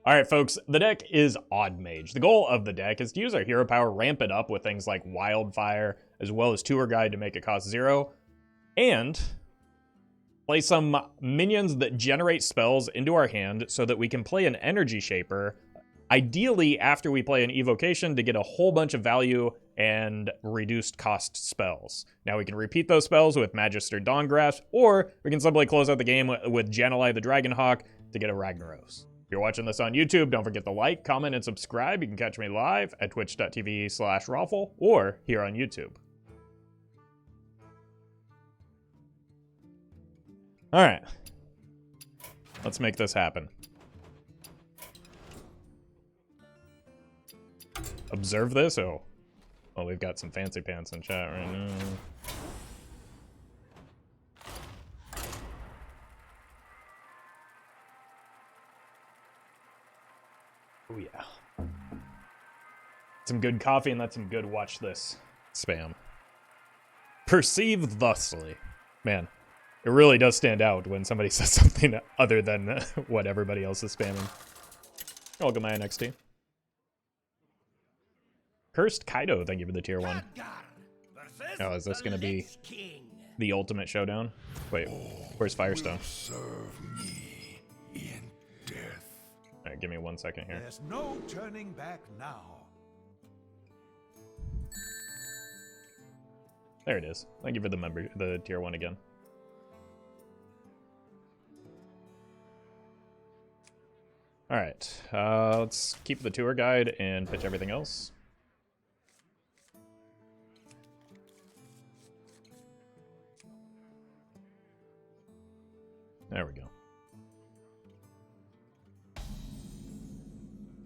Alright folks, the deck is Odd Mage. The goal of the deck is to use our hero power, ramp it up with things like Wildfire, as well as Tour Guide to make it cost 0, and play some minions that generate spells into our hand so that we can play an Energy Shaper, ideally after we play an Evocation to get a whole bunch of value and reduced cost spells. Now we can repeat those spells with Magister Dawngrasp, or we can simply close out the game with Jan'alai the Dragonhawk to get a Ragnaros. If you're watching this on YouTube, don't forget to like, comment, and subscribe. You can catch me live at twitch.tv/Roffle or here on YouTube. Alright. Let's make this happen. Observe this? Oh. Well, we've got some fancy pants in chat right now. Oh yeah. Some good coffee and that's some good watch this spam. Perceive thusly. Man, it really does stand out when somebody says something other than what everybody else is spamming. Welcome my NXT. Cursed Kaido, thank you for the tier 1. Oh, is this gonna be the ultimate showdown? Wait, where's Firestone? Alright, give me 1 second here. There's no turning back now. There it is. Thank you for the tier 1 again. Alright, let's keep the tour guide and pitch everything else. There we go.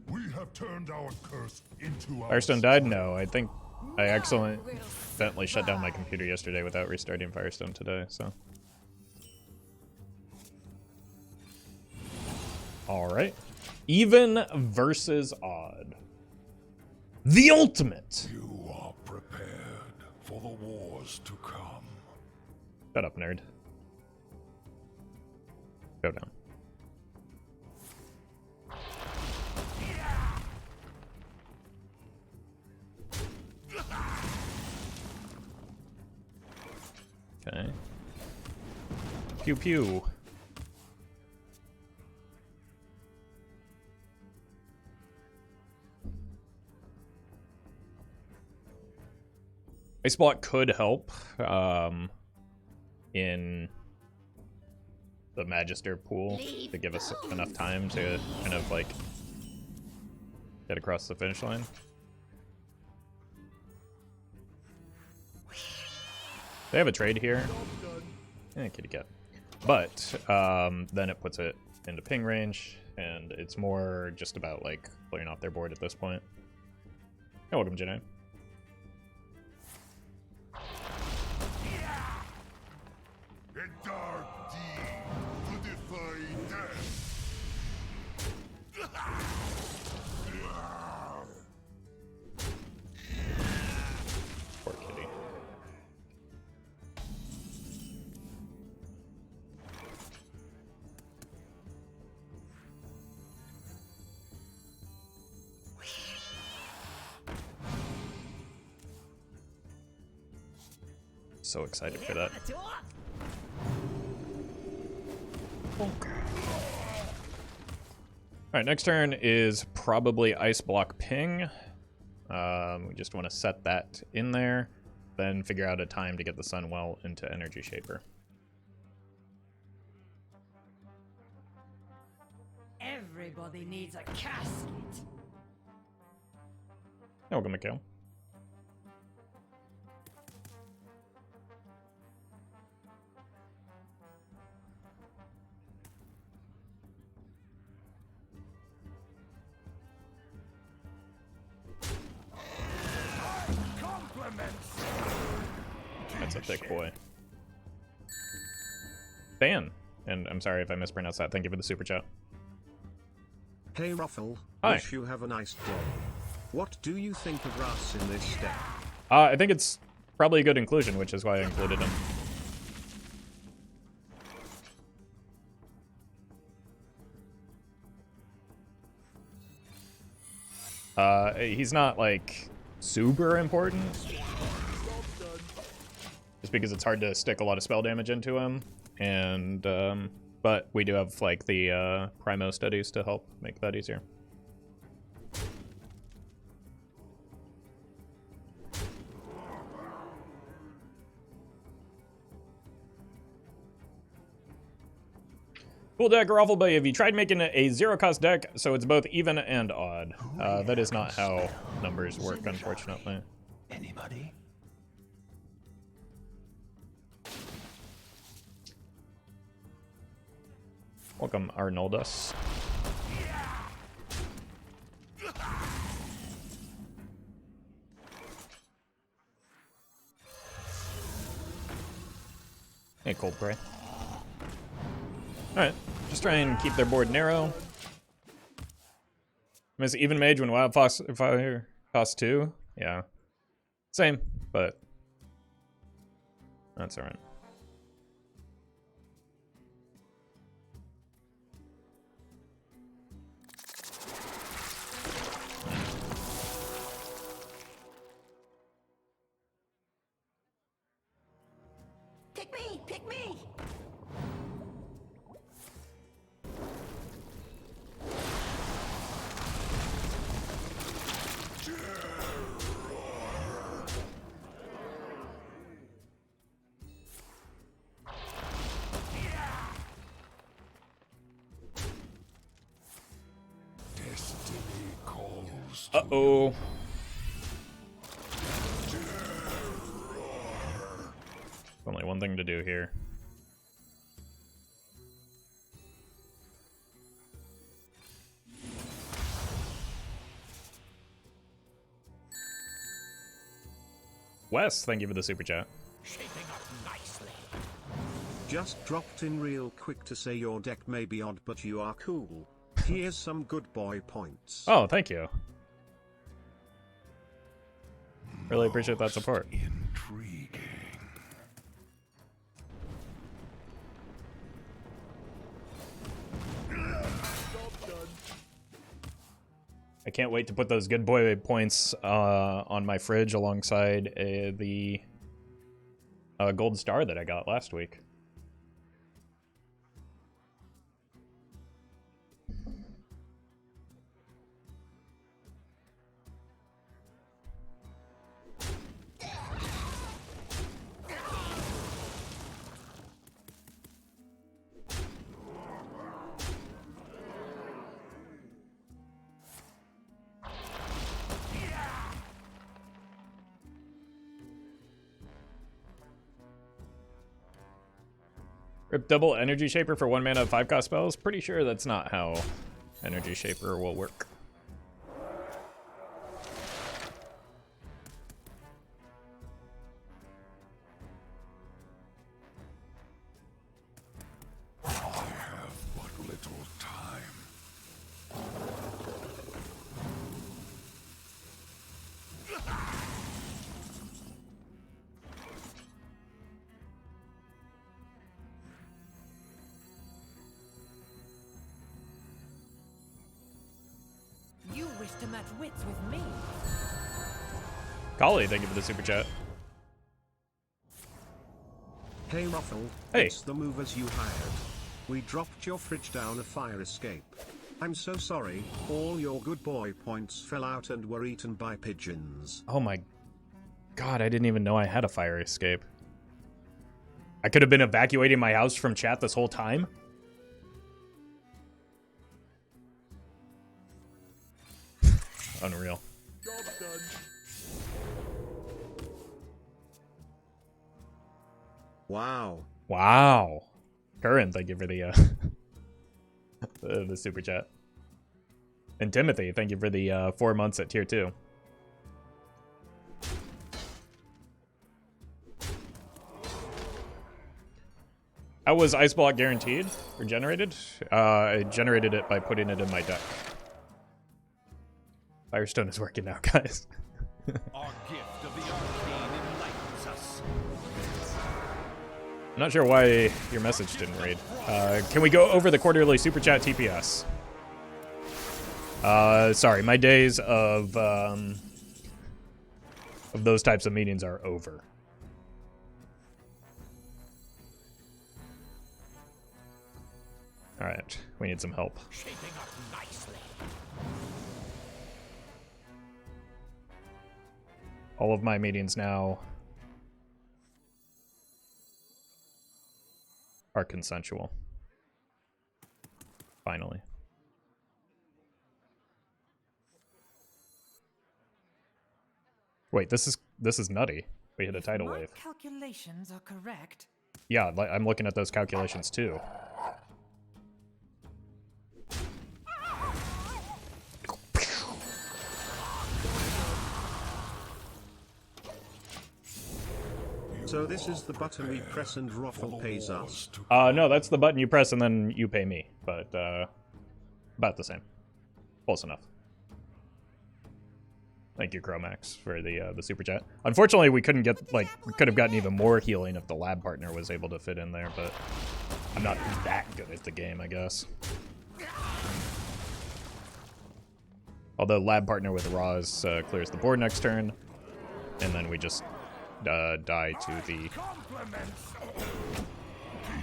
We have turned our curse into Firestone died? No, I think I accidentally shut down my computer yesterday without restarting Firestone today, so. Alright. Even versus odd. The ultimate! You are prepared for the wars to come. Shut up, nerd. Go down. Okay. Pew pew. Ice Block could help in the Magister pool to give us enough time to kind of like get across the finish line. They have a trade here. Kitty cat. But then it puts it into ping range, and it's more just about like clearing off their board at this point. Hey, welcome, Janae. Poor kitty. So excited for that. Alright, next turn is probably Ice Block Ping. We just want to set that in there, then figure out a time to get the Sunwell into Energy Shaper. Everybody needs a casket. Welcome, Mikhail. That's a thick boy. Dan, and I'm sorry if I mispronounced that. Thank you for the super chat. Hey Roffle, Hi. wish you have a nice day. What do you think of Ras in this deck? I think it's probably a good inclusion, which is why I included him. He's not, like, super important. Just because it's hard to stick a lot of spell damage into him. And, but we do have, like, the Primo Studies to help make that easier. Cool deck, Roffle, but have you tried making it a zero-cost deck so it's both even and odd? That is not how numbers work, unfortunately. Anybody? Welcome, Arnoldus. Hey, Cold Prey. Alright, just try and keep their board narrow. Miss even Mage when Wildfire costs 2? Yeah. Same, but that's alright. Pick me! Pick me! Destiny calls. Uh-oh. Only one thing to do here. Wes, thank you for the super chat. Shaping up nicely. Just dropped in real quick to say your deck may be odd, but you are cool. Here's some good boy points. Oh, thank you. Really appreciate that support. Intriguing. I can't wait to put those good boy points on my fridge alongside the gold star that I got last week. Rip double Energy Shaper for 1 mana of 5-cost spells? Pretty sure that's not how Energy Shaper will work. I have but little time. You wish to match wits with me? Kali, thank you for the super chat. Hey Roffle, Hey. it's the movers you hired. We dropped your fridge down a fire escape. I'm so sorry, all your good boy points fell out and were eaten by pigeons. Oh my god, I didn't even know I had a fire escape. I could have been evacuating my house from chat this whole time? Unreal. Wow. Wow. Curran, thank you for the the super chat. And Timothy, thank you for the 4 months at tier 2. How was Ice Block guaranteed or generated? I generated it by putting it in my deck. Firestone is working now, guys. Our gift of the Arcane enlightens us. I'm not sure why your message didn't read. Can we go over the quarterly super chat TPS? Sorry, my days of those types of meetings are over. All right, we need some help. Shaping up nicely. All of my meetings now are consensual. Finally. Wait, this is nutty. We hit a tidal My wave. calculations are correct. Yeah, I'm looking at those calculations too. So this is the button we press and Roffle pays us. No, that's the button you press and then you pay me, but about the same. Close enough. Thank you, Chromax, for the super chat. Unfortunately, we couldn't get we could have gotten even more healing if the lab partner was able to fit in there, but I'm not that good at the game, I guess. Although lab partner with Ras clears the board next turn, and then we just die to the. Compliments.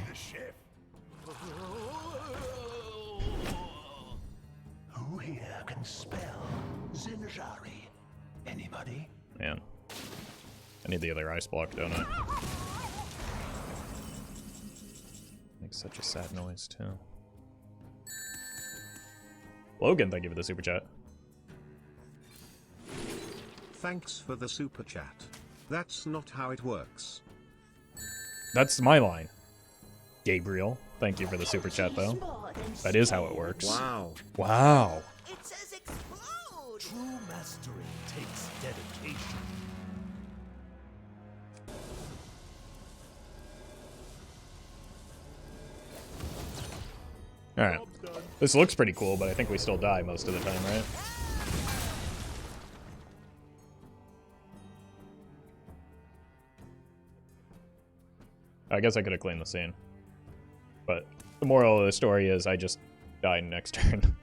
The chef. Who here can spell Zinjari? Anybody? Man, I need the other ice block, don't I? Makes such a sad noise too. Logan, thank you for the super chat. Thanks for the super chat. That's not how it works. That's my line. Gabriel, thank you for the super chat though. That is how it works. Wow. Wow. It says explode! True mastery takes dedication. Alright. This looks pretty cool, but I think we still die most of the time, right? I guess I could have cleaned the scene. But the moral of the story is I just died next turn.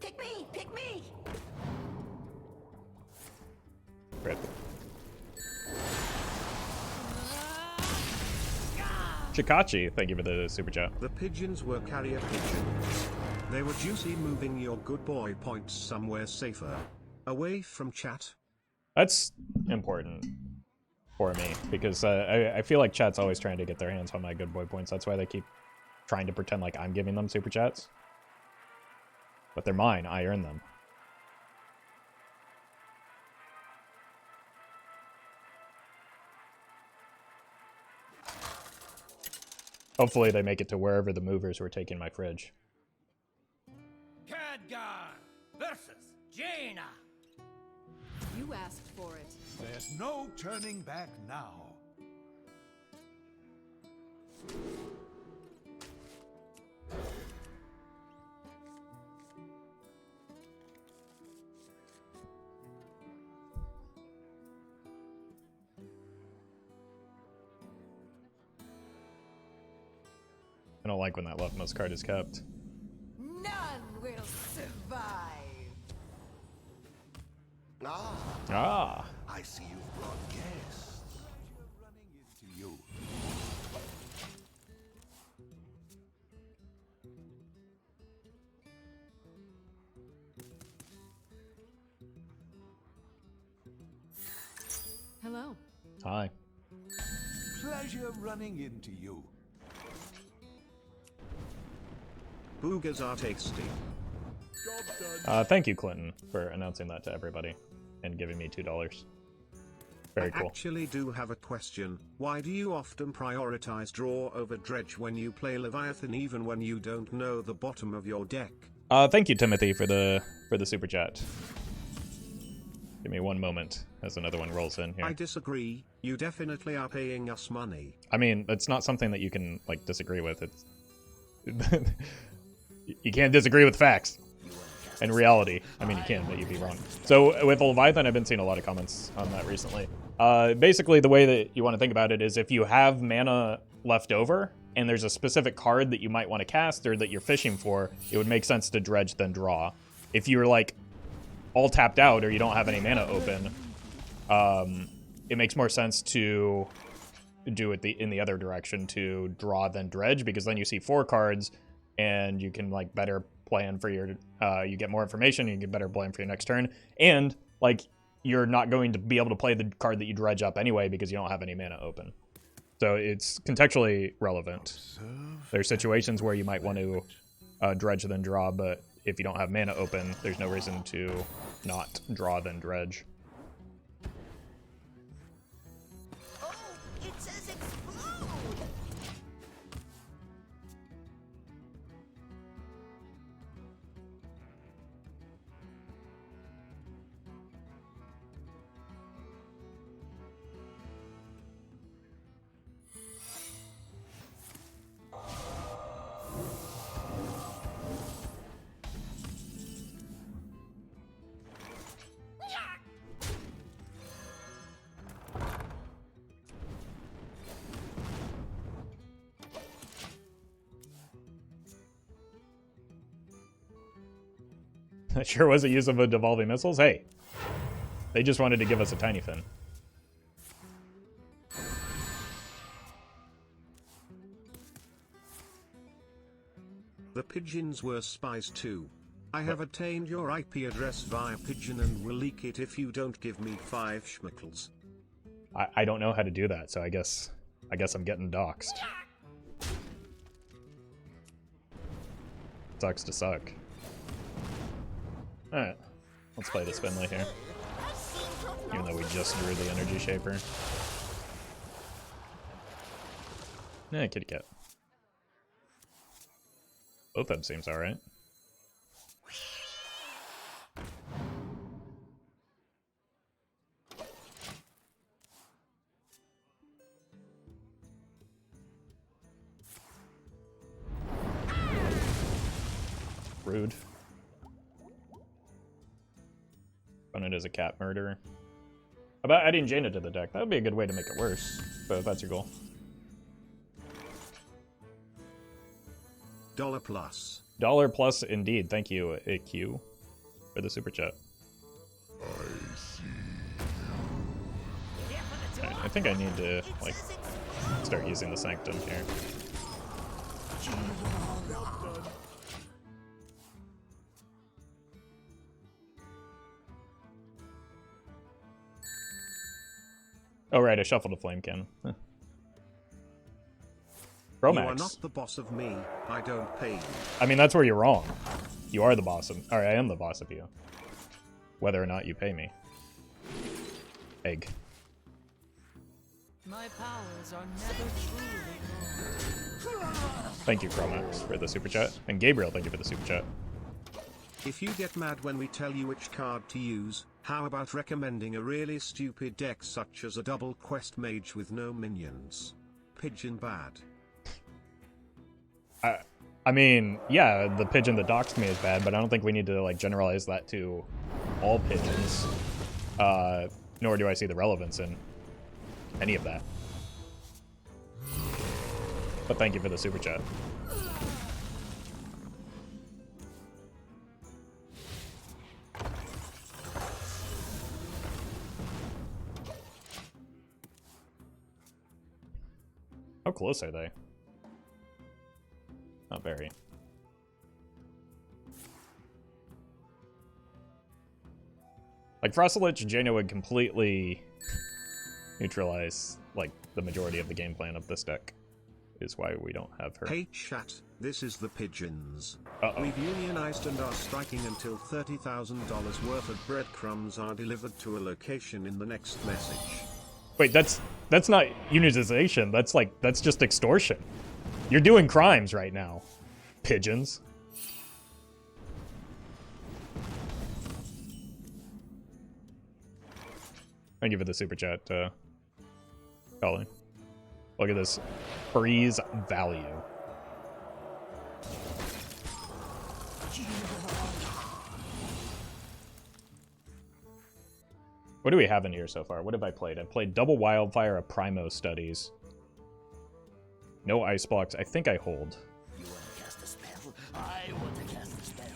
Pick me! Pick me! Rip. Chikachi, thank you for the super chat. The pigeons were carrier pigeons. They were juicy, moving your good boy points somewhere safer. Away from chat. That's important for me, because I feel like chat's always trying to get their hands on my good boy points. That's why they keep trying to pretend like I'm giving them super chats. But they're mine, I earn them. Hopefully they make it to wherever the movers were taking my fridge. Khadgar versus Jaina. You asked for it. There's no turning back now. I don't like when that leftmost card is kept. None will survive. Ah! I see you've brought guests. Running into you. Hello. Hi. Pleasure running into you. Boogers are tasty. Thank you, Clinton, for announcing that to everybody and giving me $2. Very I cool. actually do have a question. Why do you often prioritize draw over dredge when you play Leviathan, even when you don't know the bottom of your deck? Thank you, Timothy, for the super chat. Give me one moment as another one rolls in here. I disagree. You definitely are paying us money. I mean, it's not something that you can disagree with. It's you can't disagree with facts. In reality, I mean, you can, but you'd be wrong. So with Leviathan, I've been seeing a lot of comments on that recently. Basically, the way that you want to think about it is if you have mana left over, and there's a specific card that you might want to cast or that you're fishing for, it would make sense to dredge then draw. If you're like all tapped out or you don't have any mana open, it makes more sense to do it in the other direction, to draw then dredge, because then you see 4 cards and you can like better plan for your you get more information and you can better plan for your next turn, and like you're not going to be able to play the card that you dredge up anyway because you don't have any mana open. So it's contextually relevant. There's situations where you might want to dredge then draw, but if you don't have mana open, there's no reason to not draw then dredge. Oh, it says explode! That sure was a use of a devolving missiles. Hey, they just wanted to give us a tiny fin. The pigeons were spies too. I have obtained your IP address via pigeon and will leak it if you don't give me 5 schmickles. I don't know how to do that, so I guess I'm getting doxxed. Sucks to suck. Alright, let's play this Finley here. Even though we just drew the Energy Shaper. Yeah, kitty cat. Loatheb seems alright. Rude. Opponent is a cat murderer. How about adding Jaina to the deck? That would be a good way to make it worse, but if that's your goal. $+. $+ indeed. Thank you, AQ, for the super chat. Right, I think I need to like start using the Sanctum here. Oh right, I shuffled a flame cannon. Huh. Romax. You are not the boss of me. I don't pay you. I mean, that's where you're wrong. You are the boss of... Alright, I am the boss of you. Whether or not you pay me. Egg. My powers are never truly known. Thank you, Chromax, for the super chat. And Gabriel, thank you for the super chat. If you get mad when we tell you which card to use, how about recommending a really stupid deck such as a double quest mage with no minions? Pigeon bad. I mean, yeah, the pigeon that doxed me is bad, but I don't think we need to like generalize that to all pigeons. Nor do I see the relevance in any of that. But thank you for the super chat. How close are they? Not very. Like, Frostlich and Jaina would completely neutralize, like, the majority of the game plan of this deck. Is why we don't have her. Hey chat, this is the pigeons. Uh-oh. We've unionized and are striking until $30,000 worth of breadcrumbs are delivered to a location in the next message. Wait, that's not unionization. That's just extortion. You're doing crimes right now, pigeons. Thank you for the super chat, Colin. Look at this freeze value. What do we have in here so far? What have I played? I've played double Wildfire, a Primordial Studies. No ice blocks. I think I hold. You want to cast a spell? I want to cast a spell.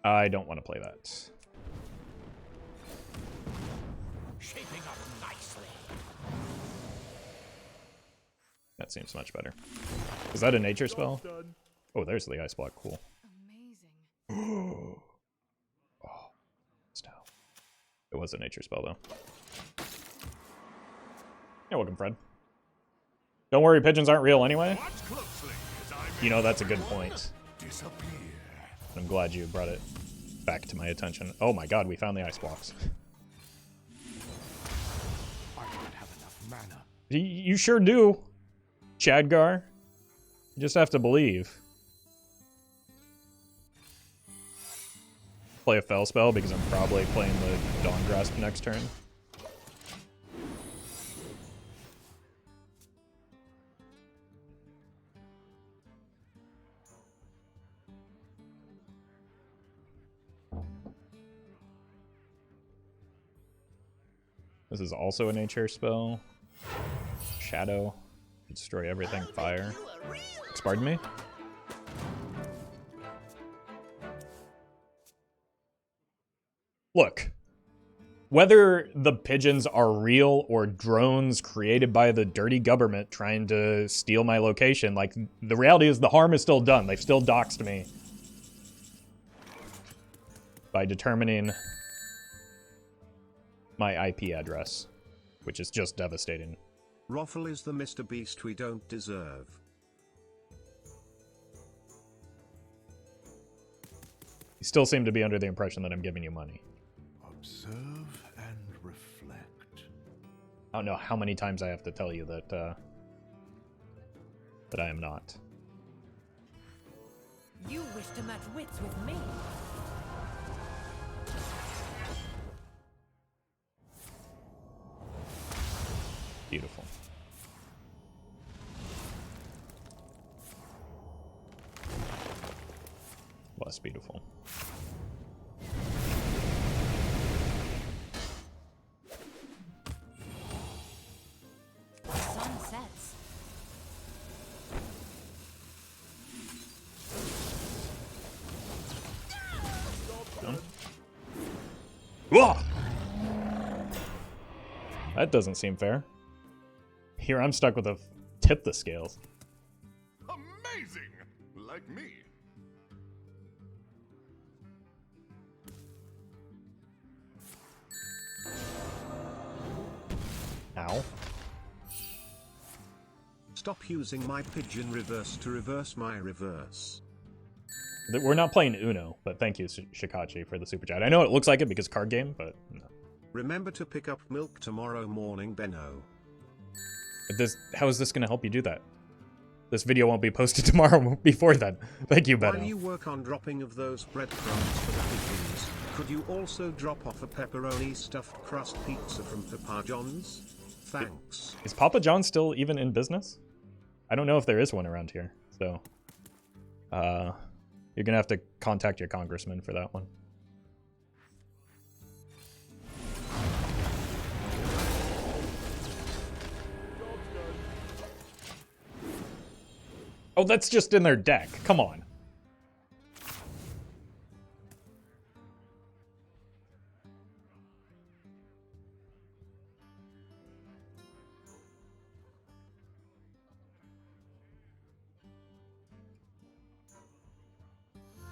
I don't want to play that. Shaping up nicely. That seems much better. Is that a nature spell? Oh, there's the ice block. Cool. Amazing. Oh, style. It was a nature spell, though. Yeah, welcome, Fred. Don't worry, pigeons aren't real anyway. You know, that's a good point. Disappear. I'm glad you brought it back to my attention. Oh my god, we found the ice blocks. I don't have enough mana. You sure do, Chadgar. You just have to believe. Play a fell spell because I'm probably playing the Dawngrasp next turn. This is also a nature spell. Shadow. Destroy everything. Fire. Pardon me? Look. Whether the pigeons are real or drones created by the dirty government trying to steal my location, like, the reality is the harm is still done. They've still doxed me by determining my IP address, which is just devastating. Roffle is the Mr. Beast we don't deserve. You still seem to be under the impression that I'm giving you money. Observe and reflect. I don't know how many times I have to tell you that that I am not. You wish to match wits with me. Beautiful. Less beautiful. The sun sets. No? Whoa! That doesn't seem fair. Here I'm stuck with a tip the scales. Amazing! Like me. Ow. Stop using my pigeon reverse to reverse my reverse. We're not playing Uno, but thank you, Shikachi, for the super chat. I know it looks like it because card game, but no. Remember to pick up milk tomorrow morning, Benno. How is this going to help you do that? This video won't be posted tomorrow before then. Thank you, Benno. While you work on dropping of those breadcrumbs for the pigeons, could you also drop off a pepperoni stuffed crust pizza from Papa John's? Thanks. Is Papa John still even in business? I don't know if there is one around here, so you're gonna have to contact your congressman for that one. Oh, that's just in their deck. Come on.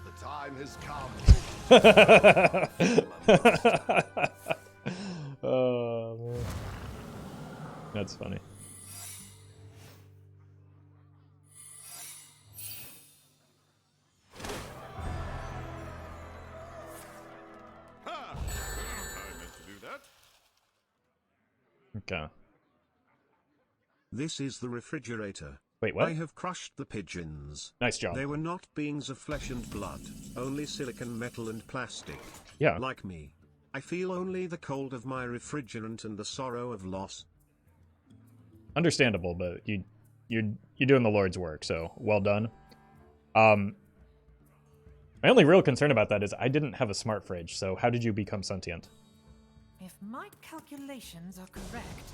The time has come. Oh, man. That's funny. Ha! I meant to do that. Okay. This is the refrigerator. Wait, what? I have crushed the pigeons. Nice job. They were not beings of flesh and blood, only silicon, metal and plastic. Yeah. Like me. I feel only the cold of my refrigerant and the sorrow of loss. Understandable, but you're doing the Lord's work, so well done. My only real concern about that is I didn't have a smart fridge, so how did you become sentient? If my calculations are correct,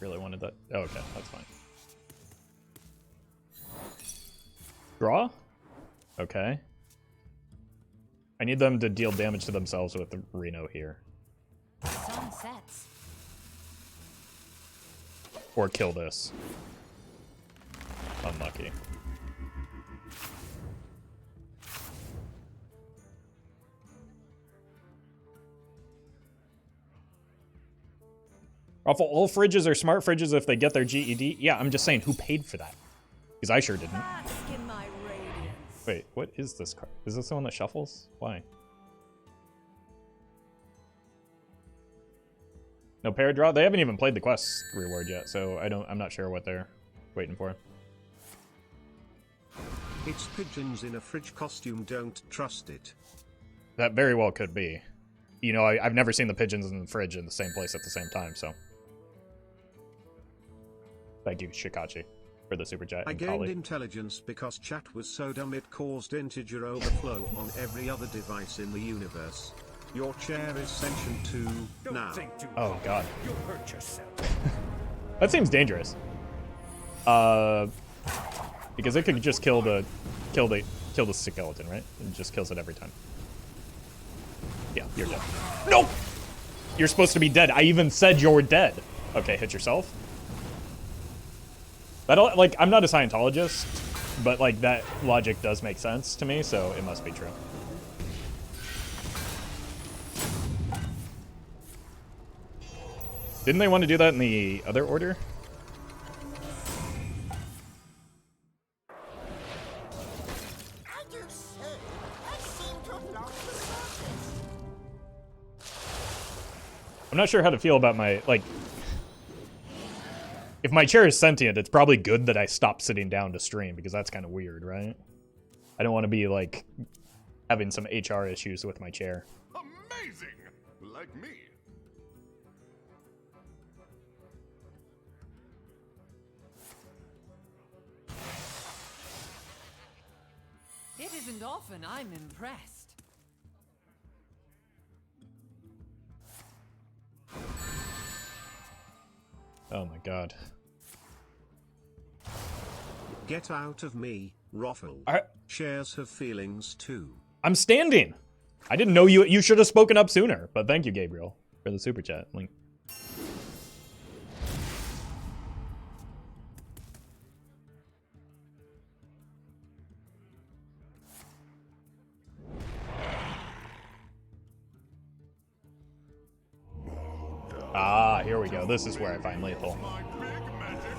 Really wanted that. Oh, okay, that's fine. Draw? Okay. I need them to deal damage to themselves with the Reno here. sun sets. Or kill this. Unlucky. Roffle, all fridges are smart fridges if they get their GED. Yeah, I'm just saying, who paid for that? Because I sure didn't. Bask in my radiance. Wait, what is this card? Is this the one that shuffles? Why? No paradraw? They haven't even played the quest reward yet, so I'm not sure what they're waiting for. It's pigeons in a fridge costume, don't trust it. That very well could be. You know, I've never seen the pigeons in the fridge in the same place at the same time, so. Thank you, Shikachi, for the super chat. I and gained Kali. intelligence because chat was so dumb it caused integer overflow on every other device in the universe. Your chair is sentient too now. Don't think too Oh, hard. God. You'll hurt yourself. That seems dangerous. Because it could just kill the skeleton, right? It just kills it every time. Yeah, you're dead. Nope! You're supposed to be dead. I even said you're dead. Okay, hit yourself. That'll, like, I'm not a Scientologist, but, like, that logic does make sense to me, so it must be true. Didn't they want to do that in the other order? I do say, I seem to have lost the surface. I'm not sure how to feel about my, like... If my chair is sentient, it's probably good that I stop sitting down to stream, because that's kind of weird, right? I don't want to be, like, having some HR issues with my chair. Amazing! Like me. It isn't often I'm impressed. Oh my god. Get out of me, Roffle. Chairs have feelings too. I'm standing! I didn't know you should have spoken up sooner, but thank you, Gabriel, for the super chat. Link. Ah, here we go. This is where I find lethal. My big magic.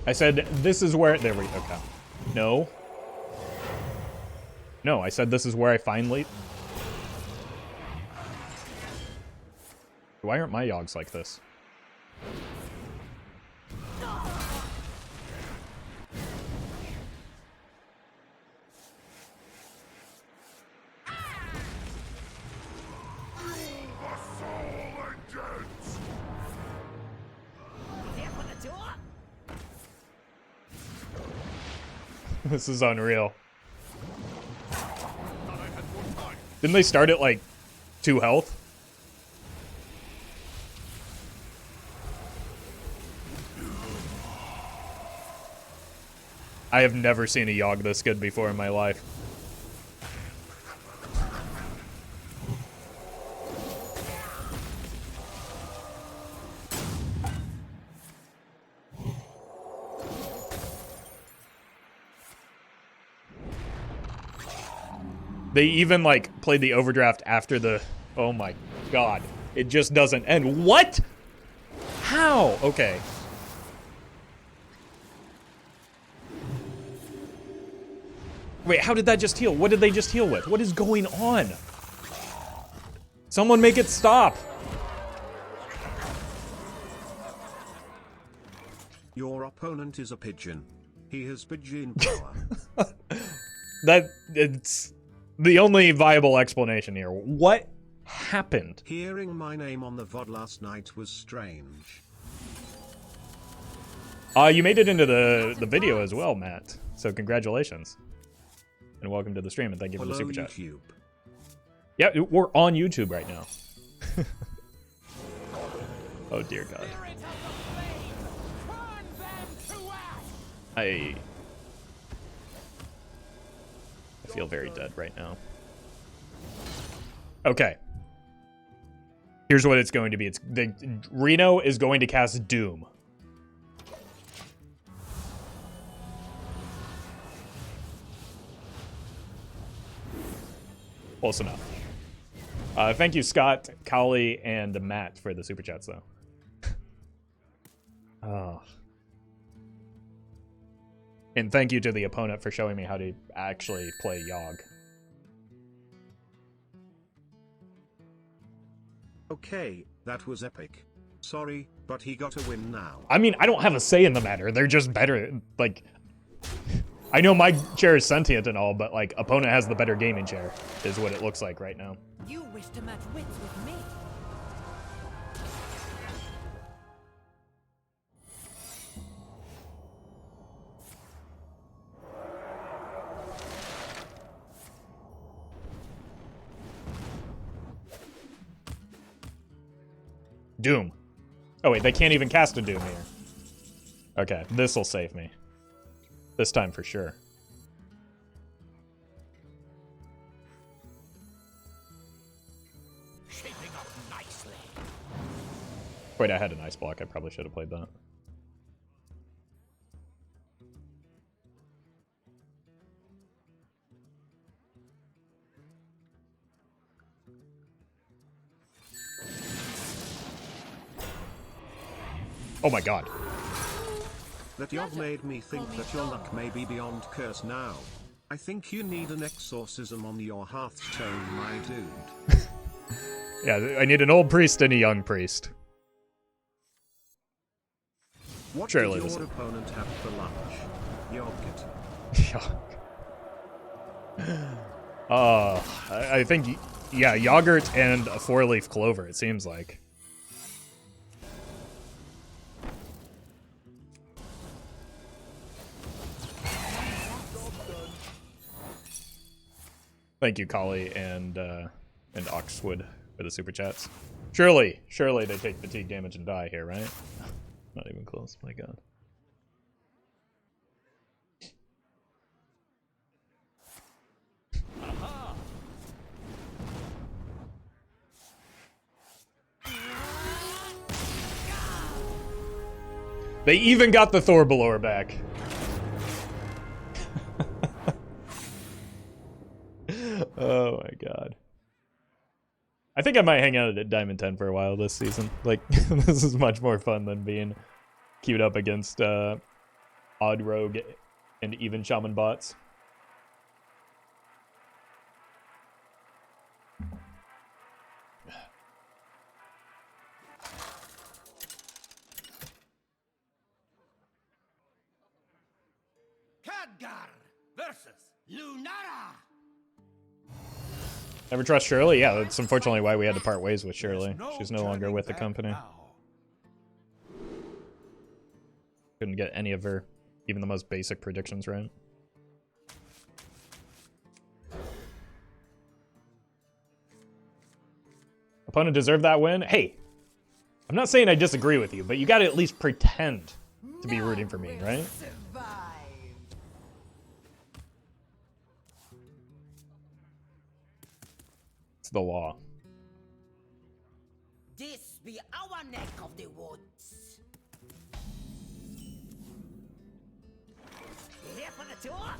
I said, this is where... There we go. Okay. No. No, I said this is where I find lethal. Why aren't my yogs like this? This is unreal. Didn't they start at like 2 health? I have never seen a Yogg this good before in my life. They even, like, played the overdraft after the... Oh my god. It just doesn't end. What? How? Okay. Wait, how did that just heal? What did they just heal with? What is going on? Someone make it stop. Your opponent is a pigeon. He has pigeon power. It's the only viable explanation here. What happened? Hearing my name on the VOD last night was strange. You made it into the video as well, Matt. So congratulations. And welcome to the stream, and thank you for the super chat. YouTube. Yeah, we're on YouTube right now. Oh dear God. I feel very dead right now. Okay. Here's what it's going to be. Reno is going to cast Doom. Close enough. Thank you, Scott, Kali, and Matt for the super chats, though. Oh. And thank you to the opponent for showing me how to actually play Yogg. Okay, that was epic. Sorry, but he got a win now. I mean, I don't have a say in the matter. They're just better. Like, I know my chair is sentient and all, but, like, opponent has the better gaming chair, is what it looks like right now. You wish to match wits with me. Doom. Oh, wait, they can't even cast a Doom here. Okay, this'll save me. This time for sure. Shaping up nicely. Wait, I had an ice block. I probably should have played that. Oh my God. That Yogg made me think that your luck may be beyond curse now. I think you need an exorcism on your Hearthstone, my dude. Yeah, I need an old priest and a young priest. What Surely did this your opponent have for lunch? Yogurt. I think, yeah, yogurt and a 4-leaf clover, it seems like. Thank you, Kali and Oxwood for the super chats. Surely they take fatigue damage and die here, right? Not even close, my God. They even got the Thor Belower back. Oh my God. I think I might hang out at Diamond 10 for a while this season. Like, this is much more fun than being queued up against Odd Rogue and even Shaman bots. Khadgar versus Lunara. Never trust Shirley? Yeah, that's unfortunately why we had to part ways with Shirley. She's no longer with the company. Couldn't get any of her, even the most basic predictions right. Opponent deserved that win? Hey, I'm not saying I disagree with you, but you gotta at least pretend to be rooting for me, right? It's the law. This be our neck of the woods. You here for the tour?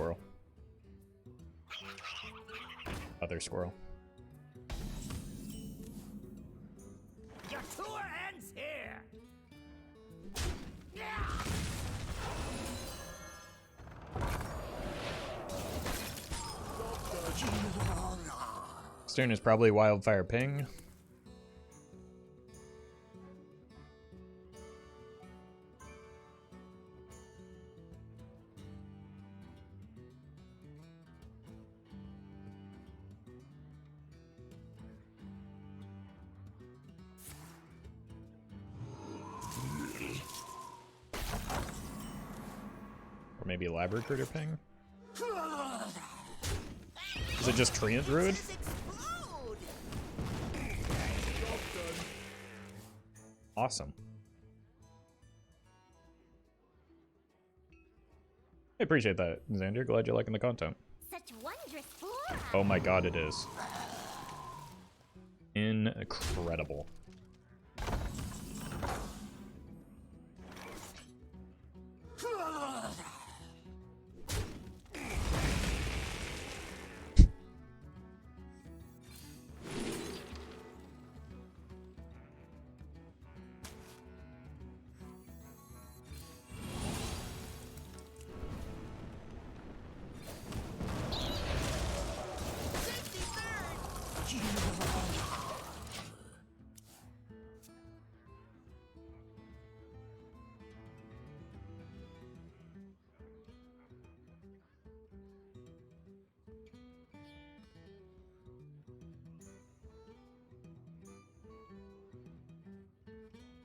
squirrel. Other squirrel. Your tour ends here. Stern is probably Wildfire Ping. Or maybe Lab Recruiter Ping? Is it just Treant Druid? Awesome. I appreciate that, Xander. Glad you're liking the content. Such wondrous flora. Oh my god, it is. Incredible.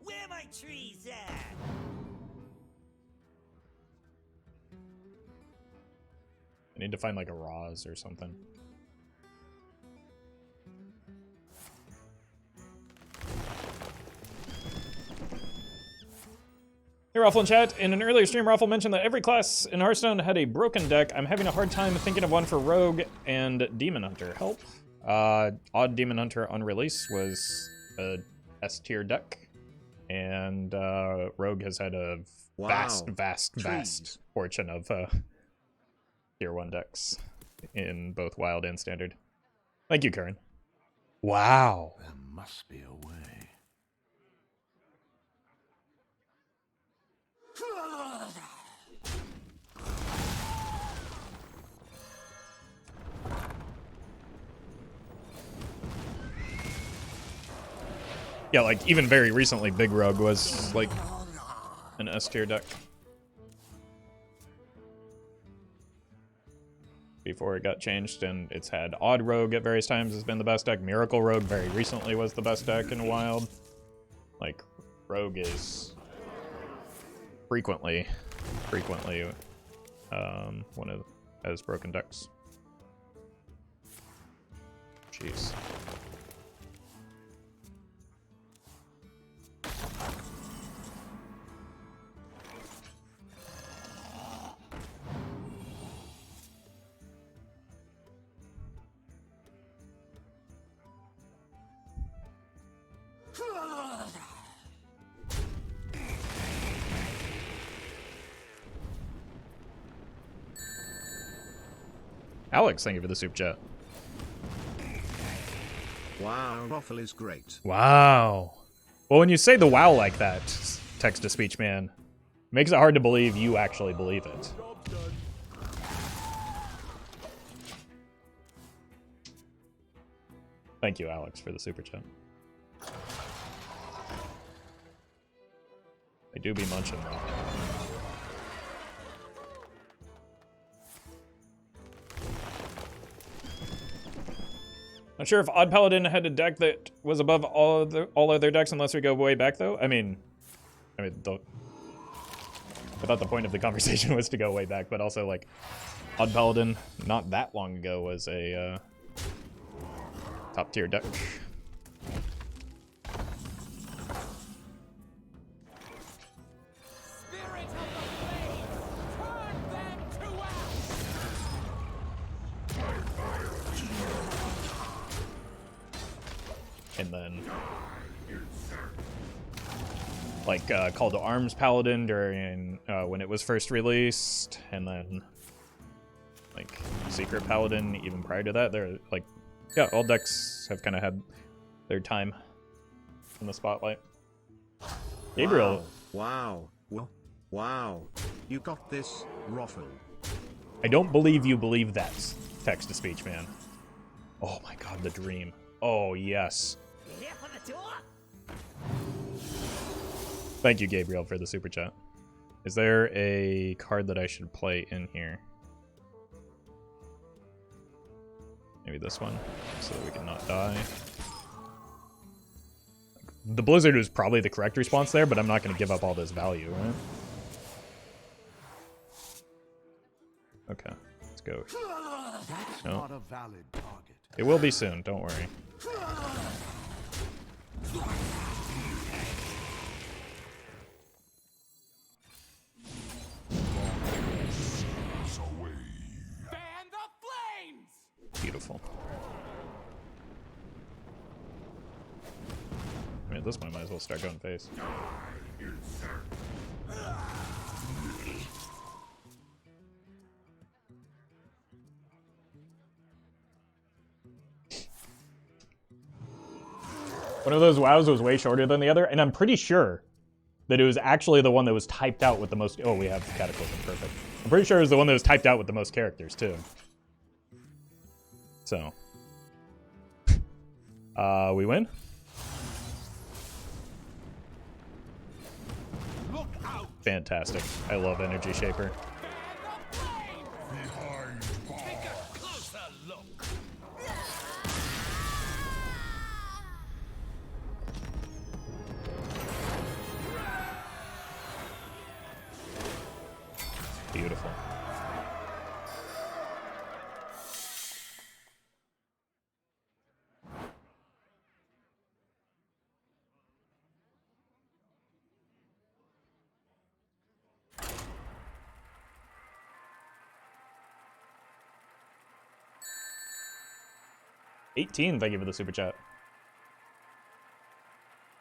Where my trees at? I need to find like a Ras or something. Hey, Roffle in chat. In an earlier stream, Roffle mentioned that every class in Hearthstone had a broken deck. I'm having a hard time thinking of one for Rogue and Demon Hunter. Help. Odd Demon Hunter on release was a S tier deck. And Rogue has had a vast fortune of tier 1 decks in both Wild and Standard. Thank you, Curran. Wow. There must be a way. Yeah, like, even very recently, Big Rogue was, like, an S-tier deck. Before it got changed, and it's had Odd Rogue at various times has been the best deck. Miracle Rogue very recently was the best deck in Wild. Like, Rogue is frequently one of has broken decks. Jeez. Alex, thank you for the soup chat. Wow, Roffle is great. Wow. Well, when you say the wow like that, text-to-speech man, makes it hard to believe you actually believe it. Thank you, Alex, for the super chat. I do be munching, though. Not sure if Odd Paladin had a deck that was above all other decks unless we go way back, though. I mean, I thought the point of the conversation was to go way back, but also, like, Odd Paladin, not that long ago, was a top-tier deck. And then, like, Call to Arms Paladin during when it was first released, and then Secret Paladin even prior to that. They're like, yeah, all decks have kind of had their time in the spotlight. Gabriel. Wow. Wow. You got this, Roffle. I don't believe you believe that, text-to-speech, man. Oh my god, the dream. Oh, yes. Here for the door? Thank you, Gabriel, for the super chat. Is there a card that I should play in here? Maybe this one, so that we can not die. The Blizzard is probably the correct response there, but I'm not going to give up all this value, right? Okay, let's go. That's No. not a valid target. It will be soon, don't worry. Fan the flames! Beautiful. I mean, at this point, I might as well start going face. One of those WoWs was way shorter than the other, and I'm pretty sure that it was actually the one that was typed out with the most... Oh, we have Cataclysm, perfect. I'm pretty sure it was the one that was typed out with the most characters, too. So. We win? Look out! Fantastic. I love Energy Shaper. Take a closer look. Beautiful. $18, thank you for the super chat.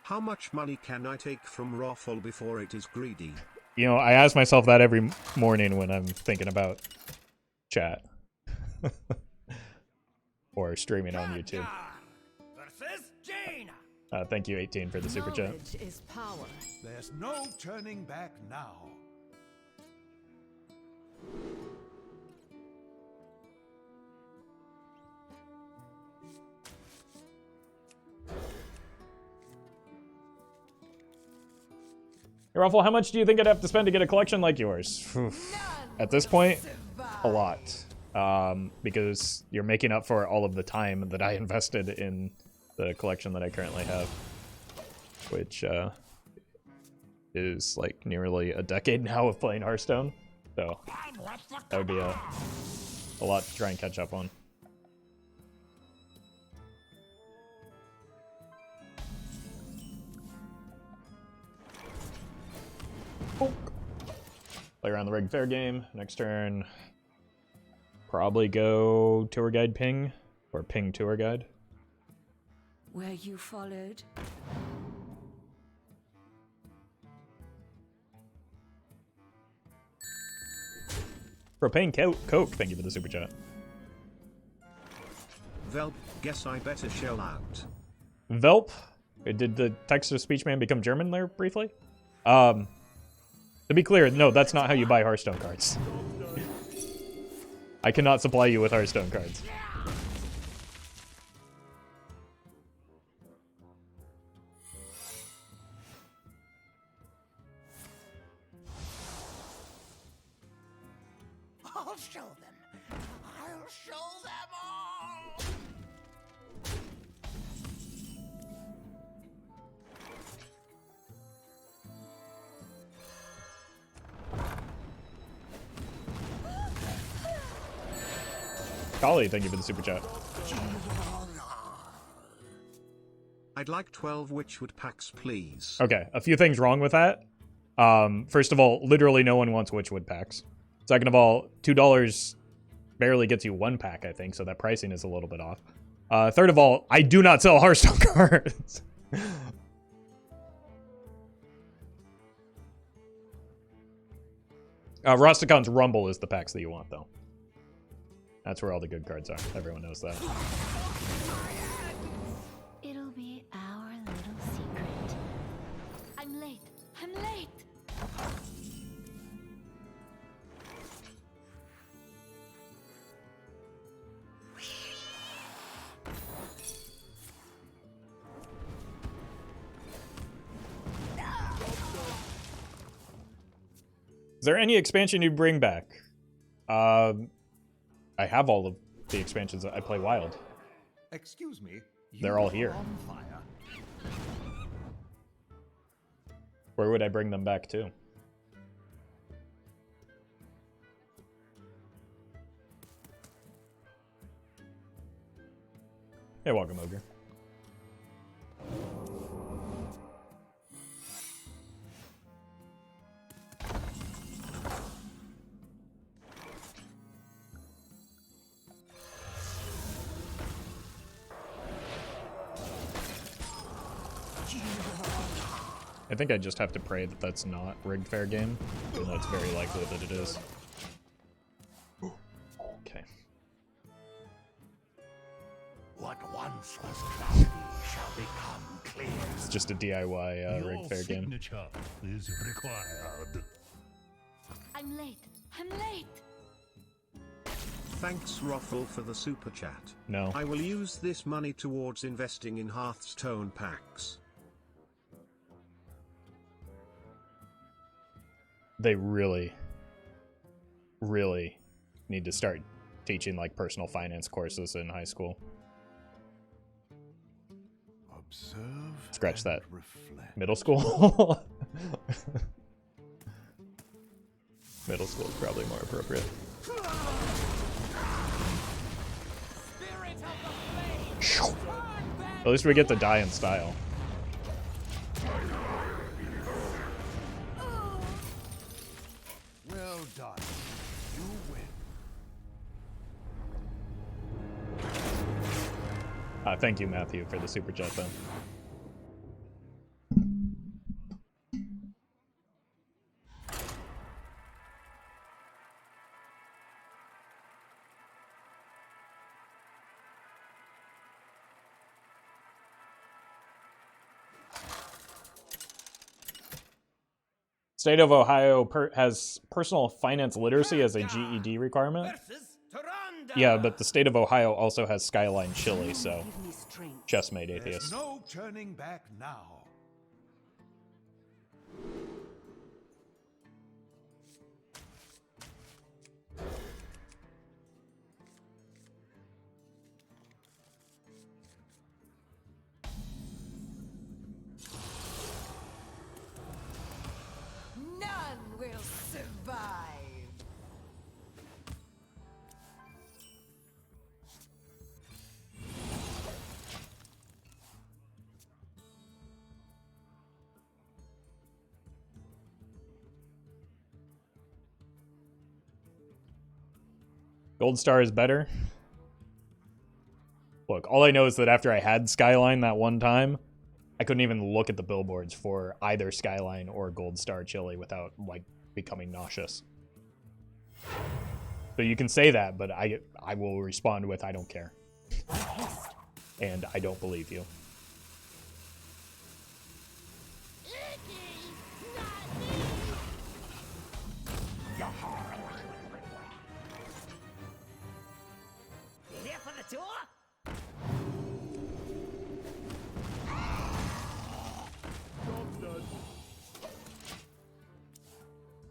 How much money can I take from Roffle before it is greedy? You know, I ask myself that every morning when I'm thinking about chat. Or streaming on YouTube. Versus Jaina. Thank you, 18, for the super chat. Knowledge is power. There's no turning back now. Hey, Roffle, how much do you think I'd have to spend to get a collection like yours? At this point, a lot. Because you're making up for all of the time that I invested in the collection that I currently have. Which is like nearly a decade now of playing Hearthstone. So that would be a lot to try and catch up on. Play around the rig fair game. Next turn, probably go tour guide ping or ping tour guide. Were you followed? Propane Coke, thank you for the super chat. Velp, guess I better shell out. Velp, did the text-to-speech man become German there briefly? To be clear, no, that's not how you buy Hearthstone cards. I cannot supply you with Hearthstone cards. I'll show them. I'll show them all. Kali, thank you for the super chat. I'd like 12 Witchwood packs, please. Okay, a few things wrong with that. First of all, literally no one wants Witchwood packs. Second of all, $2 barely gets you one pack, I think, so that pricing is a little bit off. Third of all, I do not sell Hearthstone cards. Rosticon's Rumble is the packs that you want, though. That's where all the good cards are. Everyone knows that. It'll be our little secret. I'm late. I'm late. Is there any expansion you bring back? I have all of the expansions. I play Wild. Excuse me. They're all here. On fire. Where would I bring them back to? Hey, welcome, Ogre. I think I just have to pray that that's not rigged fair game, even though it's very likely that it is. Okay. What once was cloudy shall become clear. It's just a DIY rigged fair game. Signature is required. I'm late. I'm late. Thanks Roffle for the super chat. No. I will use this money towards investing in Hearthstone packs. They really, really need to start teaching like personal finance courses in high school. Observe. Scratch that. and reflect. Middle school? Middle school is probably more appropriate. Spirit of the flames. At least we get to die in style. Well done. You win. Thank you, Matthew, for the super chat, then. State of Ohio has personal finance literacy as a GED requirement. Versus Tyrande. Yeah, but the state of Ohio also has Skyline Chili, so Give me strength. chessmate There's atheist. no turning back now. None will survive. Gold Star is better. Look, all I know is that after I had Skyline that one time, I couldn't even look at the billboards for either Skyline or Gold Star chili without, like, becoming nauseous. So you can say that, but I will respond with, I don't care. And I don't believe you. Here for the tour?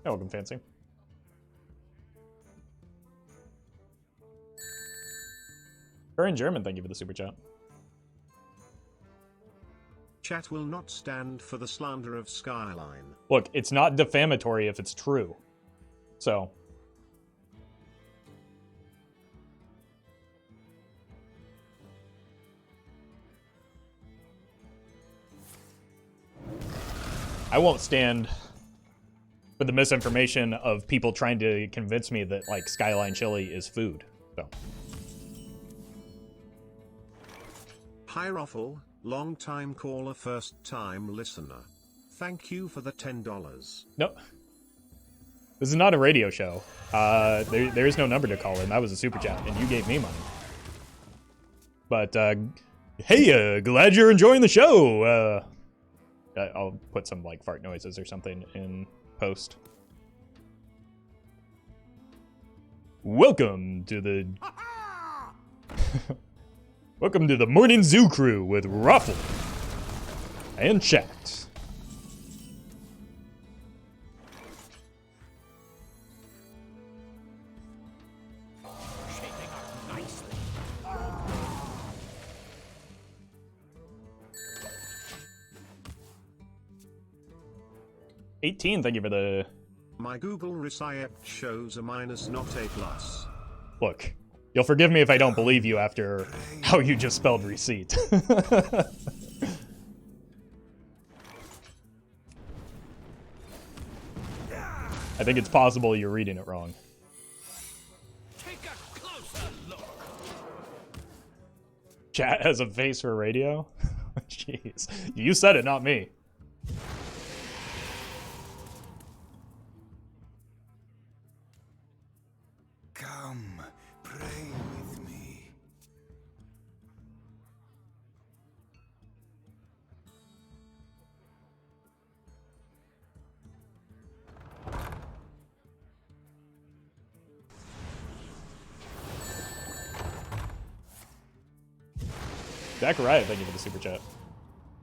Hey, welcome, Fancy. Burn German, thank you for the super chat. Chat will not stand for the slander of Skyline. Look, it's not defamatory if it's true. So. I won't stand for the misinformation of people trying to convince me that, like, Skyline Chili is food. So. Hi Roffle, long time caller, first time listener. Thank you for the $10. Nope. This is not a radio show. There is no number to call in. That was a super chat, and you gave me money. But, hey, glad you're enjoying the show. I'll put some, like, fart noises or something in post. Welcome to the... Welcome to the Morning Zoo Crew with Roffle and chat. Shaping up nicely. 18, thank you for the... My Google Recite shows a minus, not a plus. Look, you'll forgive me if I don't believe you after how you just spelled receipt. I think it's possible you're reading it wrong. Take a closer look. Chat has a face for radio? Jeez. You said it, not me. Come, pray with me. Zachariah, thank you for the super chat.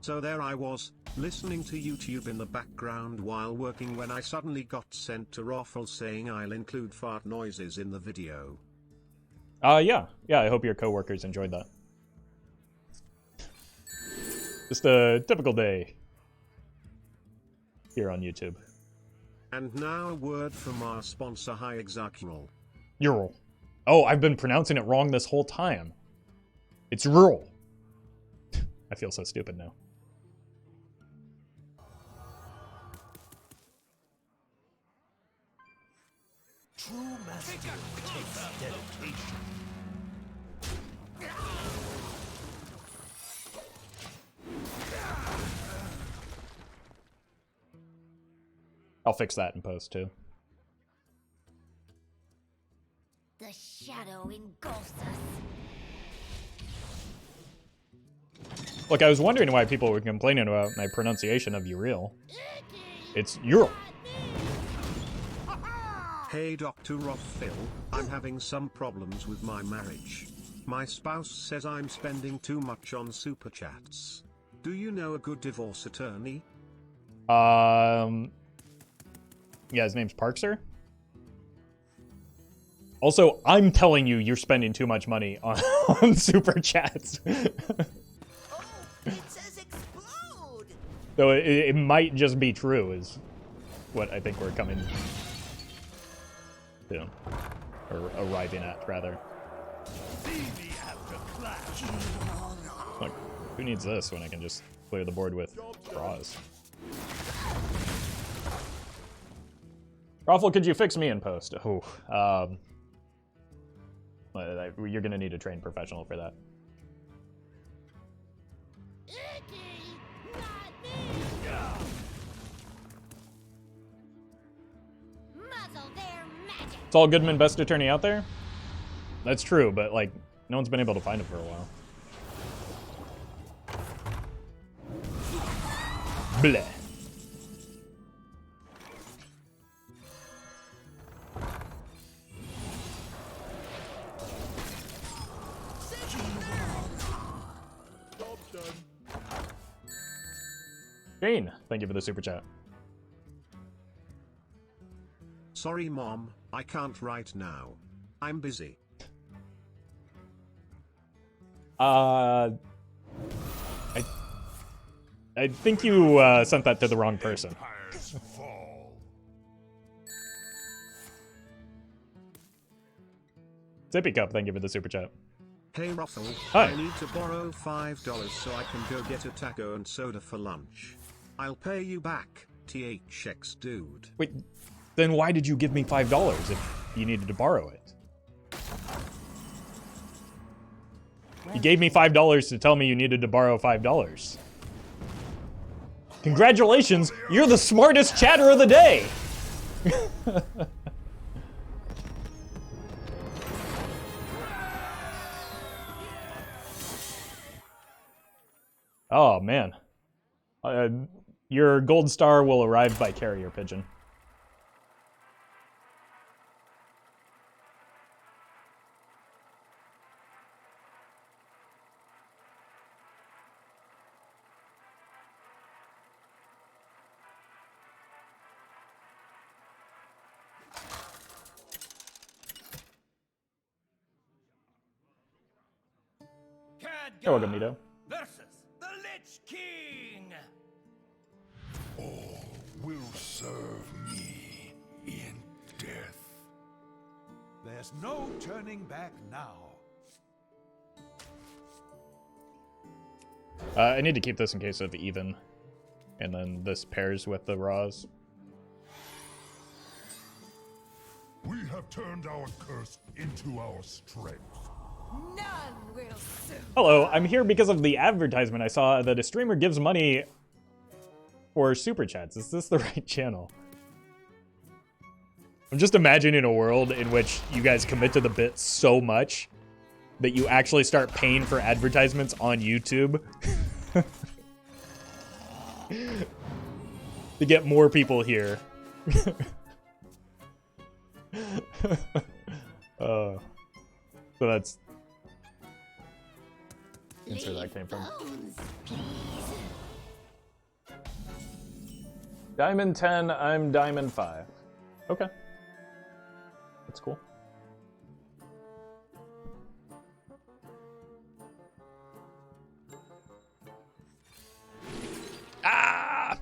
So there I was, listening to YouTube in the background while working when I suddenly got sent to Roffle saying I'll include fart noises in the video. Yeah, I hope your coworkers enjoyed that. Just a typical day here on YouTube. And now a word from our sponsor High Exarchmal. Ural. Oh, I've been pronouncing it wrong this whole time. It's rural. I feel so stupid now. True mastery takes dedication. I'll fix that in post too. The shadow engulfs us. Look, I was wondering why people were complaining about my pronunciation of Uriel. It's Ural. Hey Dr. Roffle, I'm having some problems with my marriage. My spouse says I'm spending too much on super chats. Do you know a good divorce attorney? Yeah, his name's Parkser. Also, I'm telling you, you're spending too much money on super chats. Oh, it says explode! So it might just be true, is what I think we're coming to. Or arriving at, rather. See me after clash. Look, who needs this when I can just clear the board with draws? Roffle, could you fix me in post? Oh, you're gonna need a trained professional for that. Muzzle their magic. It's all Goodman best attorney out there? That's true, but like, no one's been able to find him for a while. Bleh. Jane, thank you for the super chat. Sorry mom, I can't right now. I'm busy. I think you sent that to the wrong person. Empires fall. Zippy Cup, thank you for the super chat. Hey Roffle, Hi. I need to borrow $5 so I can go get a taco and soda for lunch. I'll pay you back, THX dude. Wait, then why did you give me $5 if you needed to borrow it? You gave me $5 to tell me you needed to borrow $5. Congratulations, you're the smartest chatter of the day! Oh, man. Your gold star will arrive by carrier pigeon. You're welcome, Nito. Versus the Lich King. All will serve me in death. There's no turning back now. I need to keep this in case of even. And then this pairs with the Ras. We have turned our curse into our strength. None will survive. Hello, I'm here because of the advertisement I saw that a streamer gives money for super chats. Is this the right channel? I'm just imagining a world in which you guys commit to the bit so much that you actually start paying for advertisements on YouTube to get more people here. So that's where that came from. Diamond 10, I'm Diamond 5. Okay. That's cool. Ah!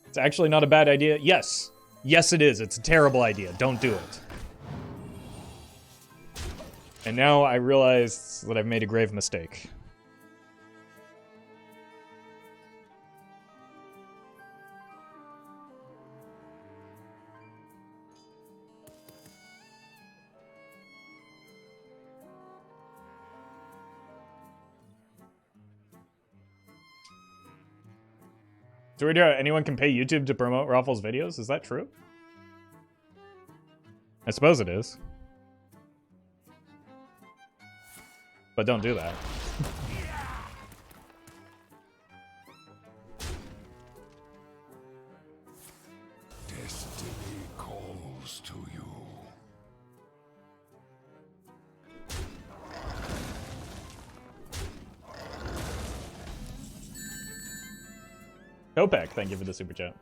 It's actually not a bad idea. Yes. Yes, it is. It's a terrible idea. Don't do it. And now I realize that I've made a grave mistake. So anyone can pay YouTube to promote Roffle's videos? Is that true? I suppose it is. But don't do that. Destiny calls to you. Kopek, thank you for the super chat.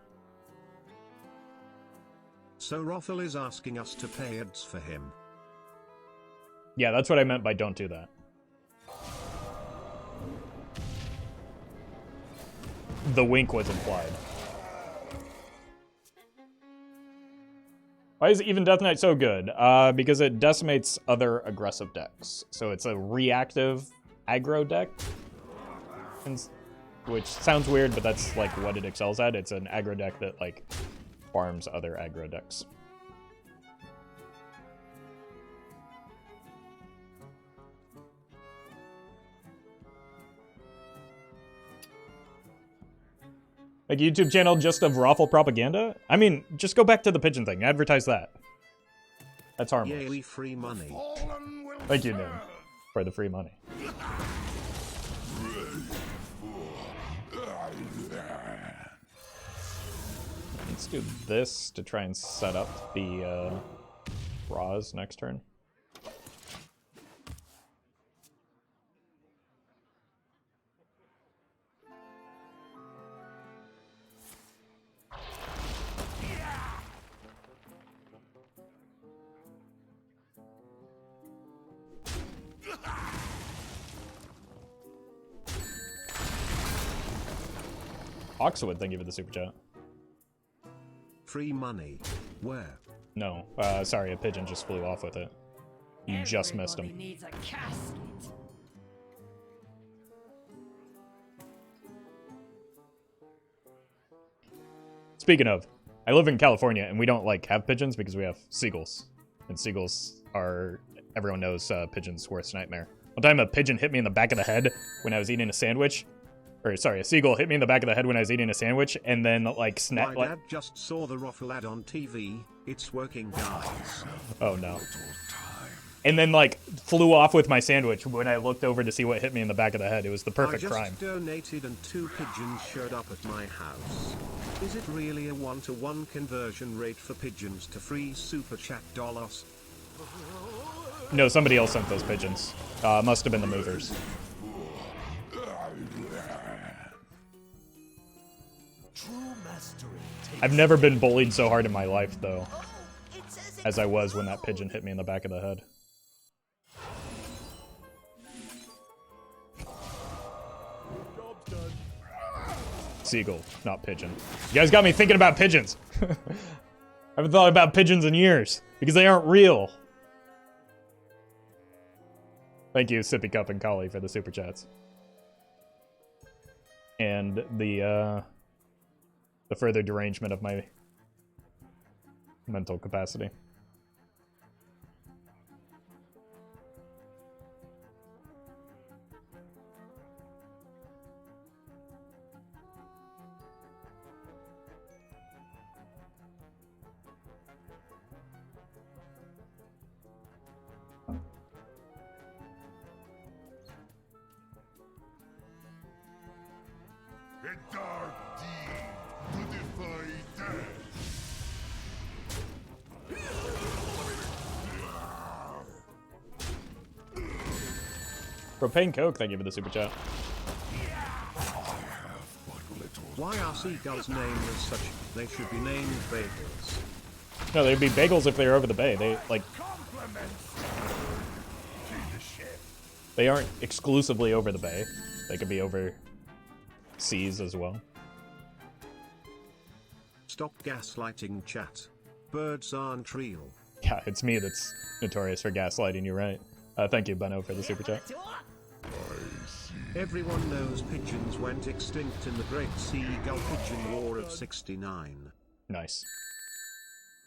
So Roffle is asking us to pay ads for him. Yeah, that's what I meant by don't do that. The wink was implied. Why is Even Death Knight so good? Because it decimates other aggressive decks. So it's a reactive aggro deck. Which sounds weird, but that's like what it excels at. It's an aggro deck that like farms other aggro decks. Like a YouTube channel just of Roffle propaganda? I mean, just go back to the pigeon thing. Advertise that. That's harmless. Yay, free money. Thank you, Nim, for the free money. Let's do this to try and set up the Ras next turn. Oxwood, thank you for the super chat. Free money. Where? No, sorry, a pigeon just flew off with it. You just missed him. Needs a casket. Speaking of, I live in California and we don't like have pigeons because we have seagulls. And seagulls are, everyone knows, pigeons' worst nightmare. One time a pigeon hit me in the back of the head when I was eating a sandwich. Or, sorry, a seagull hit me in the back of the head when I was eating a sandwich, and then, like, snapped. My dad just saw the Roffle ad on TV. It's working, guys. Oh, no. And then, like, flew off with my sandwich when I looked over to see what hit me in the back of the head. It was the perfect crime. I just donated and 2 pigeons showed up at my house. Is it really a 1-to-1 conversion rate for pigeons to free super chat dollars? No, somebody else sent those pigeons. Must have been the movers. I've never been bullied so hard in my life, though, as I was when that pigeon hit me in the back of the head. Seagull, not pigeon. You guys got me thinking about pigeons. I haven't thought about pigeons in years, because they aren't real. Thank you, Sippy Cup and Collie, for the super chats. And the further derangement of my mental capacity. A dark deed to defy death. Propane Coke, thank you for the super chat. Why are seagulls named as such? They should be named bagels. No, they'd be bagels if they were over the bay. They, like... They aren't exclusively over the bay. They could be over seas as well. Stop gaslighting, chat. Birds aren't real. Yeah, it's me that's notorious for gaslighting, you're right. Thank you, Benno, for the super chat. Everyone knows pigeons went extinct in the Great Seagull Pigeon War of '69. Nice.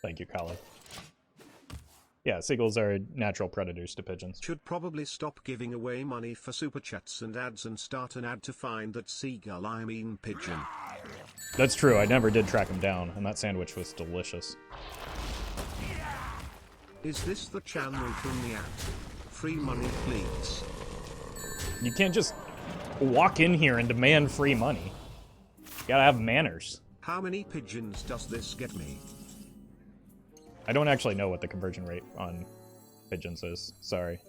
Thank you, Colin. Yeah, seagulls are natural predators to pigeons. Should probably stop giving away money for super chats and ads and start an ad to find that seagull, I mean pigeon. That's true, I never did track him down, and that sandwich was delicious. Is this the channel from the ad? Free money, please. You can't just walk in here and demand free money. You gotta have manners. How many pigeons does this get me? I don't actually know what the conversion rate on pigeons is. Sorry.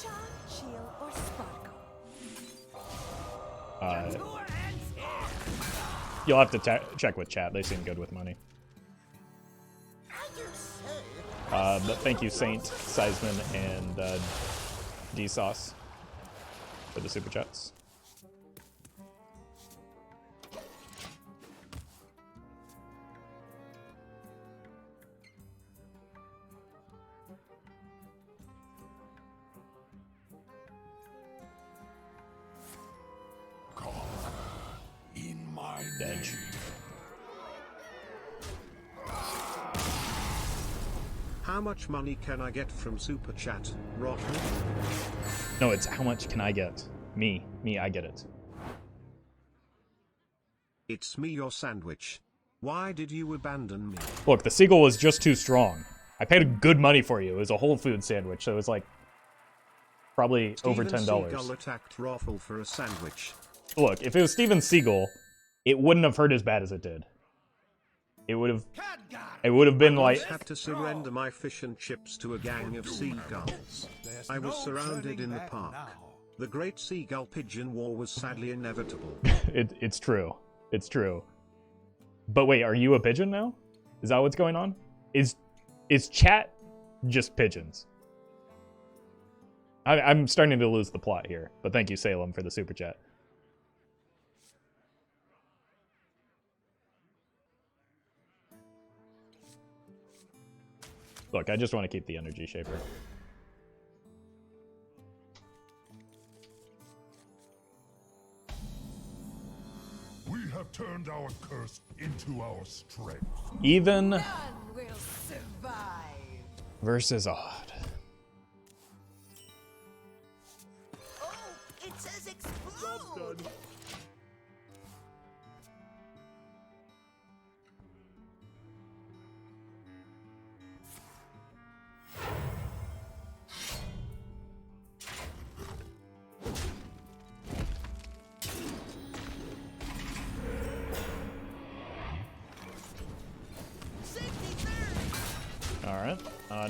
Charm, chill, or sparkle. You'll have to check with chat. They seem good with money. But thank you, Saint, Seisman, and D-Sauce for the super chats. Edge. How much money can I get from Super Chat, Roffle? No, it's how much can I get? Me, I get it. It's me, your sandwich. Why did you abandon me? Look, the seagull was just too strong. I paid good money for you. It was a Whole Food sandwich, so it was like probably over $10. Steven Seagull attacked Roffle for a sandwich. Look, if it was Steven Seagull, it wouldn't have hurt as bad as it did. It would have been like... I had to surrender my fish and chips to a gang of seagulls. I was surrounded in the park. The Great Seagull Pigeon War was sadly inevitable. It's true. It's true. But wait, are you a pigeon now? Is that what's going on? Is chat just pigeons? I'm starting to lose the plot here, but thank you, Salem, for the super chat. Look, I just want to keep the energy shaper. We have turned our curse into our strength. Even None will survive. versus odd. It says explode. Alright.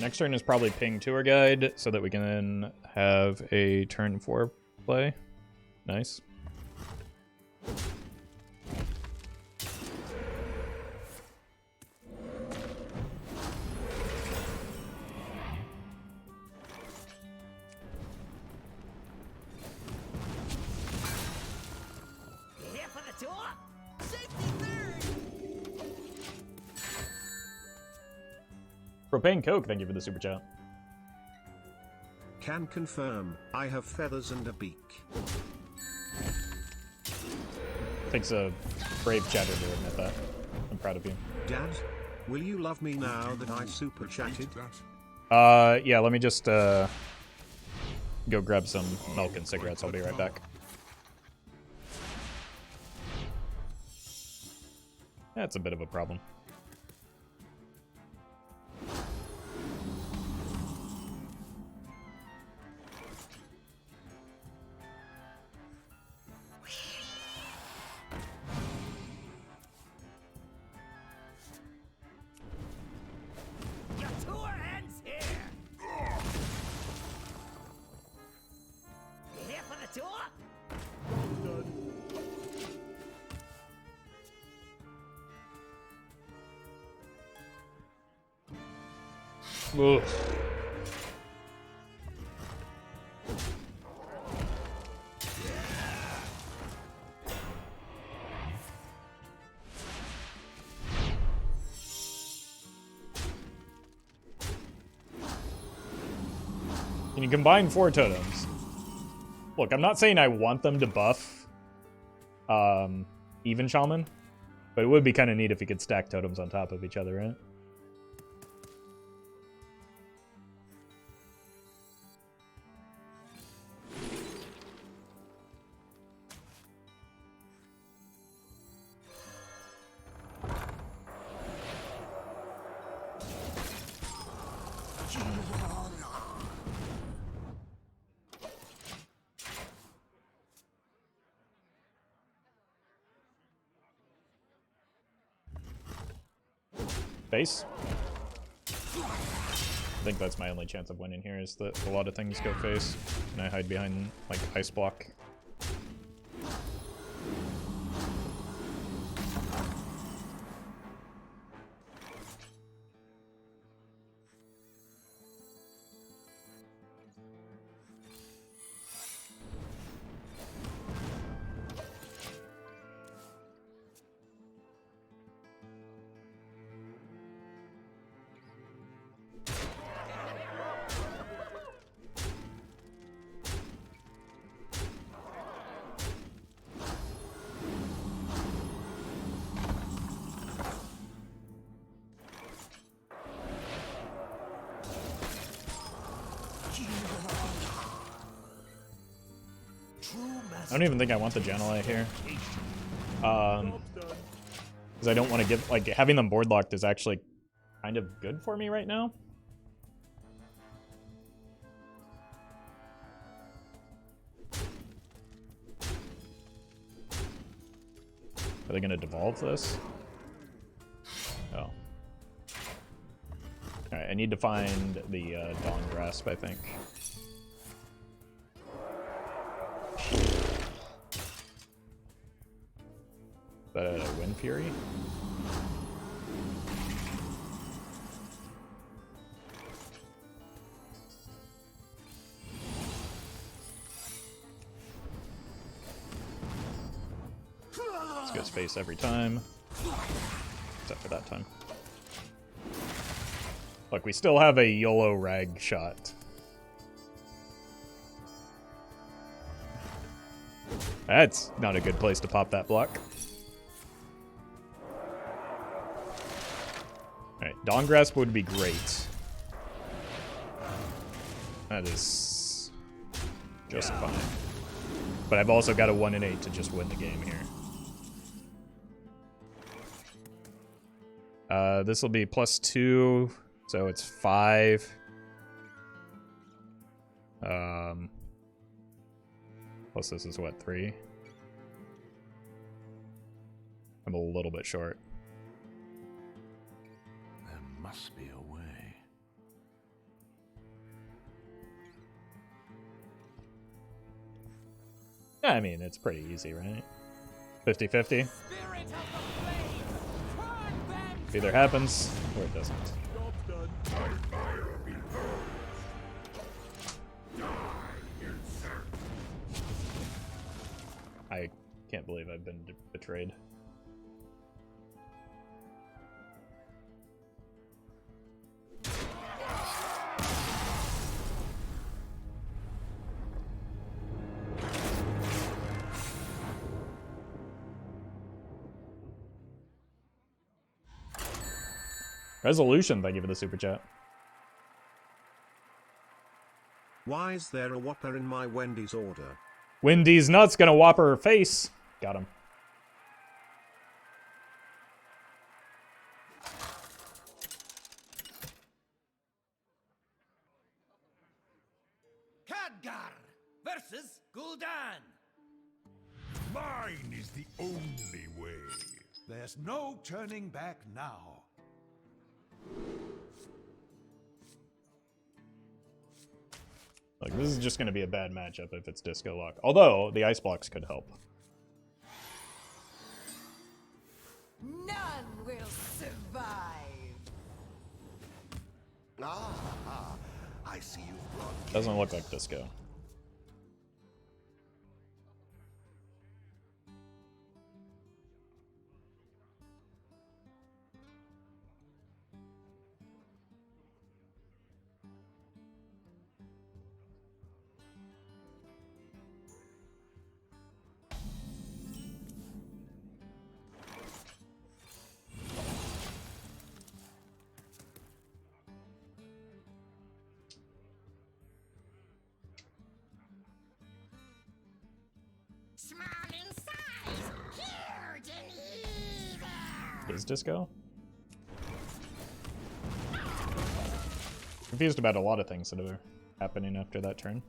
Next turn is probably ping Tour Guide so that we can then have a turn 4 play. Nice. Here for the tour. Safety third. Propane Coke, thank you for the super chat. Can confirm, I have feathers and a beak. Takes a brave chatter to admit that. I'm proud of you. Dad, will you love me now that I super chatted? Yeah, let me just go grab some milk and cigarettes. I'll be right back. That's a bit of a problem. Your tour ends here. Here for the tour. Ugh. Can you combine 4 totems? Look, I'm not saying I want them to buff Even Shaman, but it would be kind of neat if you could stack totems on top of each other, right? Face. I think that's my only chance of winning here, is that a lot of things go face, and I hide behind, like, ice block. I don't even think I want the Jan'alai here. Because I don't want to give, like, having them board locked is actually kind of good for me right now. Are they going to devolve this? Oh. Alright, I need to find the Dawngrasp, I think. Is that a Wind Fury? This gets face every time. Except for that time. Look, we still have a YOLO rag shot. That's not a good place to pop that block. Alright, Dawngrasp would be great. That is just fine. But I've also got a 1 in 8 to just win the game here. This will be +2, so it's 5. Plus this is what, 3? I'm a little bit short. There must be a way. Yeah, I mean, it's pretty easy, right? 50-50. Either happens or it doesn't. I can't believe I've been betrayed. Resolution, thank you for the super chat. Why is there a Whopper in my Wendy's order? Wendy's nuts gonna whopper her face. Got him. Khadgar versus Gul'dan. Mine is the only way. There's no turning back now. Like, this is just going to be a bad matchup if it's Disco Lock. Although, the ice blocks could help. None will survive. I see you've brought Doesn't look like Disco. Small in size, huge in evil. Is Disco? Confused about a lot of things that are happening after that turn.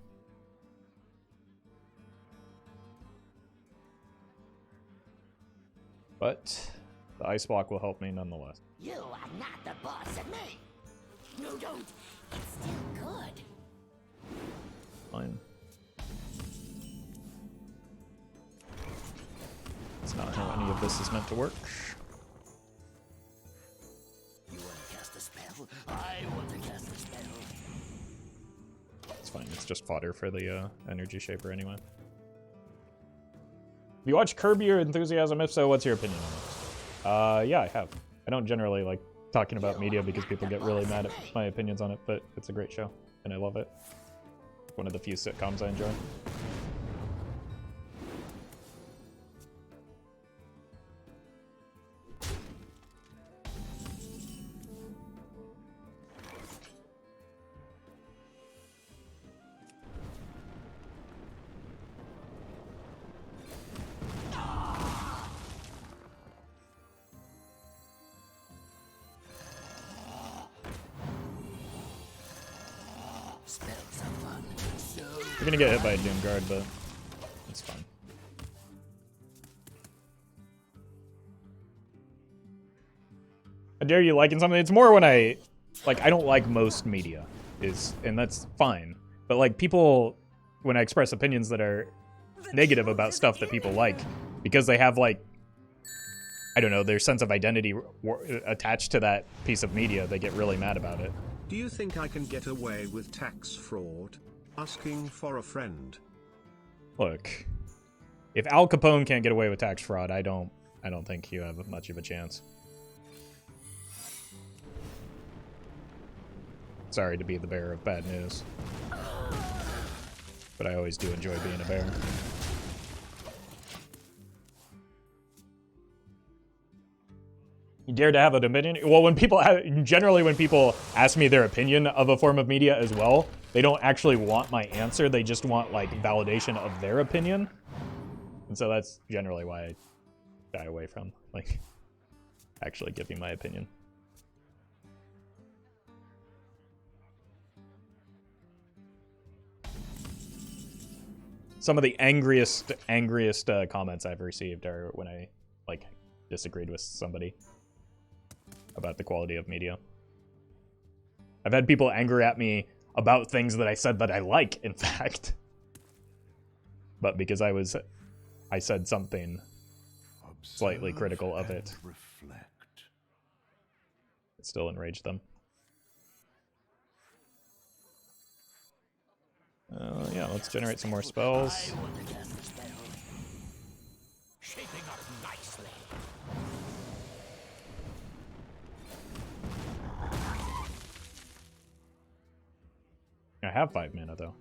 But the ice block will help me nonetheless. You are not the boss of me. No, don't. It's still good. Fine. It's not how any of this is meant to work. You want to cast a spell? I want to cast a spell. It's fine, it's just fodder for the energy shaper anyway. Have you watched Curb Your Enthusiasm? If so, what's your opinion on it? Yeah, I have. I don't generally like talking about media because people get really mad at my opinions on it, but it's a great show, and I love it. One of the few sitcoms I enjoy. You're gonna get hit by a Doom Guard, but it's fine. How dare you liking something? It's more when I don't like most media, and that's fine. But like people, when I express opinions that are negative about stuff that people like, because they have like, I don't know, their sense of identity attached to that piece of media, they get really mad about it. Do you think I can get away with tax fraud? Asking for a friend. Look, if Al Capone can't get away with tax fraud, I don't think you have much of a chance. Sorry to be the bearer of bad news, but I always do enjoy being a bear. You dare to have an opinion? Well, when people generally when people ask me their opinion of a form of media as well, they don't actually want my answer. They just want like validation of their opinion. And so that's generally why I shy away from, like, actually giving my opinion. Some of the angriest comments I've received are when I, like, disagreed with somebody about the quality of media. I've had people angry at me about things that I said that I like, in fact. But because I said something slightly critical of it, it still enraged them. Yeah, let's generate some more spells. Shaping up nicely. I have 5 mana, though.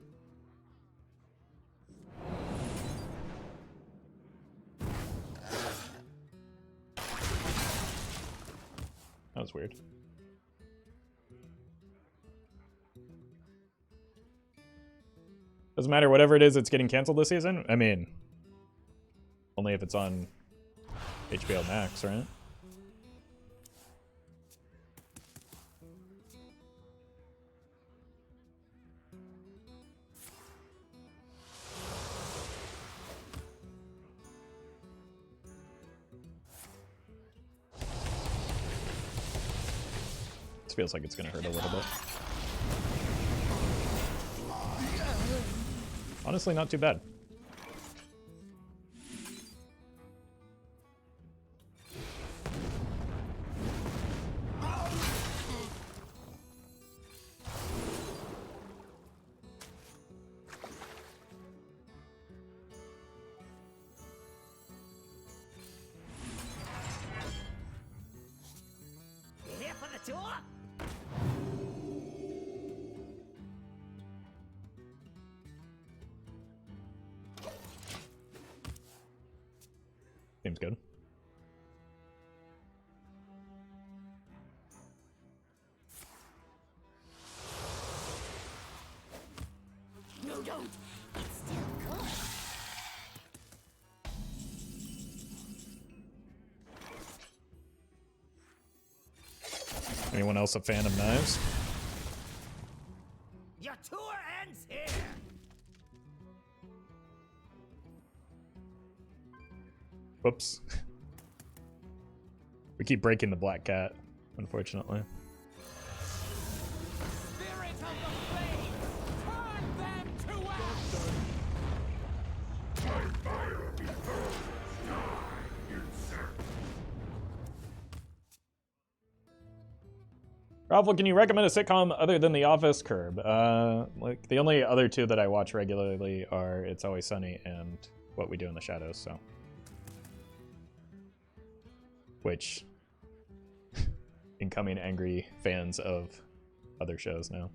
That was weird. Doesn't matter, whatever it is, it's getting canceled this season? I mean, only if it's on HBO Max, right? This feels like it's gonna hurt a little bit. Honestly, not too bad. You here for the tour? Seems good. No, don't. It's still good. Anyone else a fan of knives? Your tour ends here. Whoops. We keep breaking the black cat, unfortunately. Spirit of the flame, turn them to ash. Roffle, can you recommend a sitcom other than The Office? Curb. Like the only other two that I watch regularly are It's Always Sunny and What We Do in the Shadows, so. Which incoming angry fans of other shows now.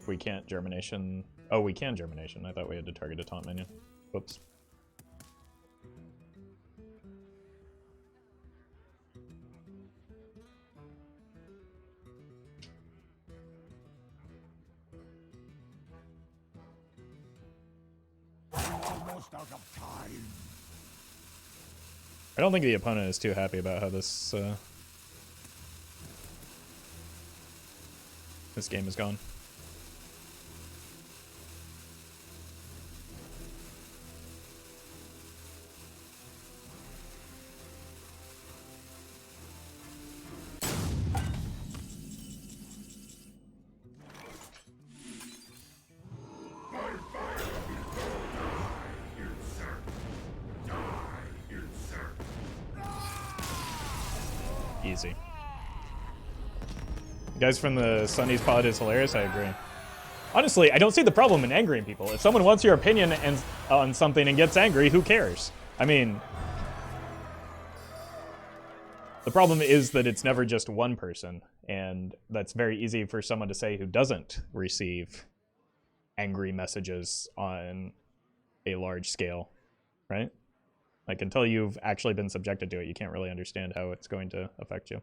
We can't germination. Oh, we can germination. I thought we had to target a taunt minion. Whoops. Almost out of time. I don't think the opponent is too happy about how this this game has gone. Easy. The guys from the Sunny's pod is hilarious, I agree. Honestly, I don't see the problem in angering people. If someone wants your opinion and on something and gets angry, who cares? I mean, the problem is that it's never just one person, and that's very easy for someone to say who doesn't receive angry messages on a large scale. right? Like, until you've actually been subjected to it, you can't really understand how it's going to affect you.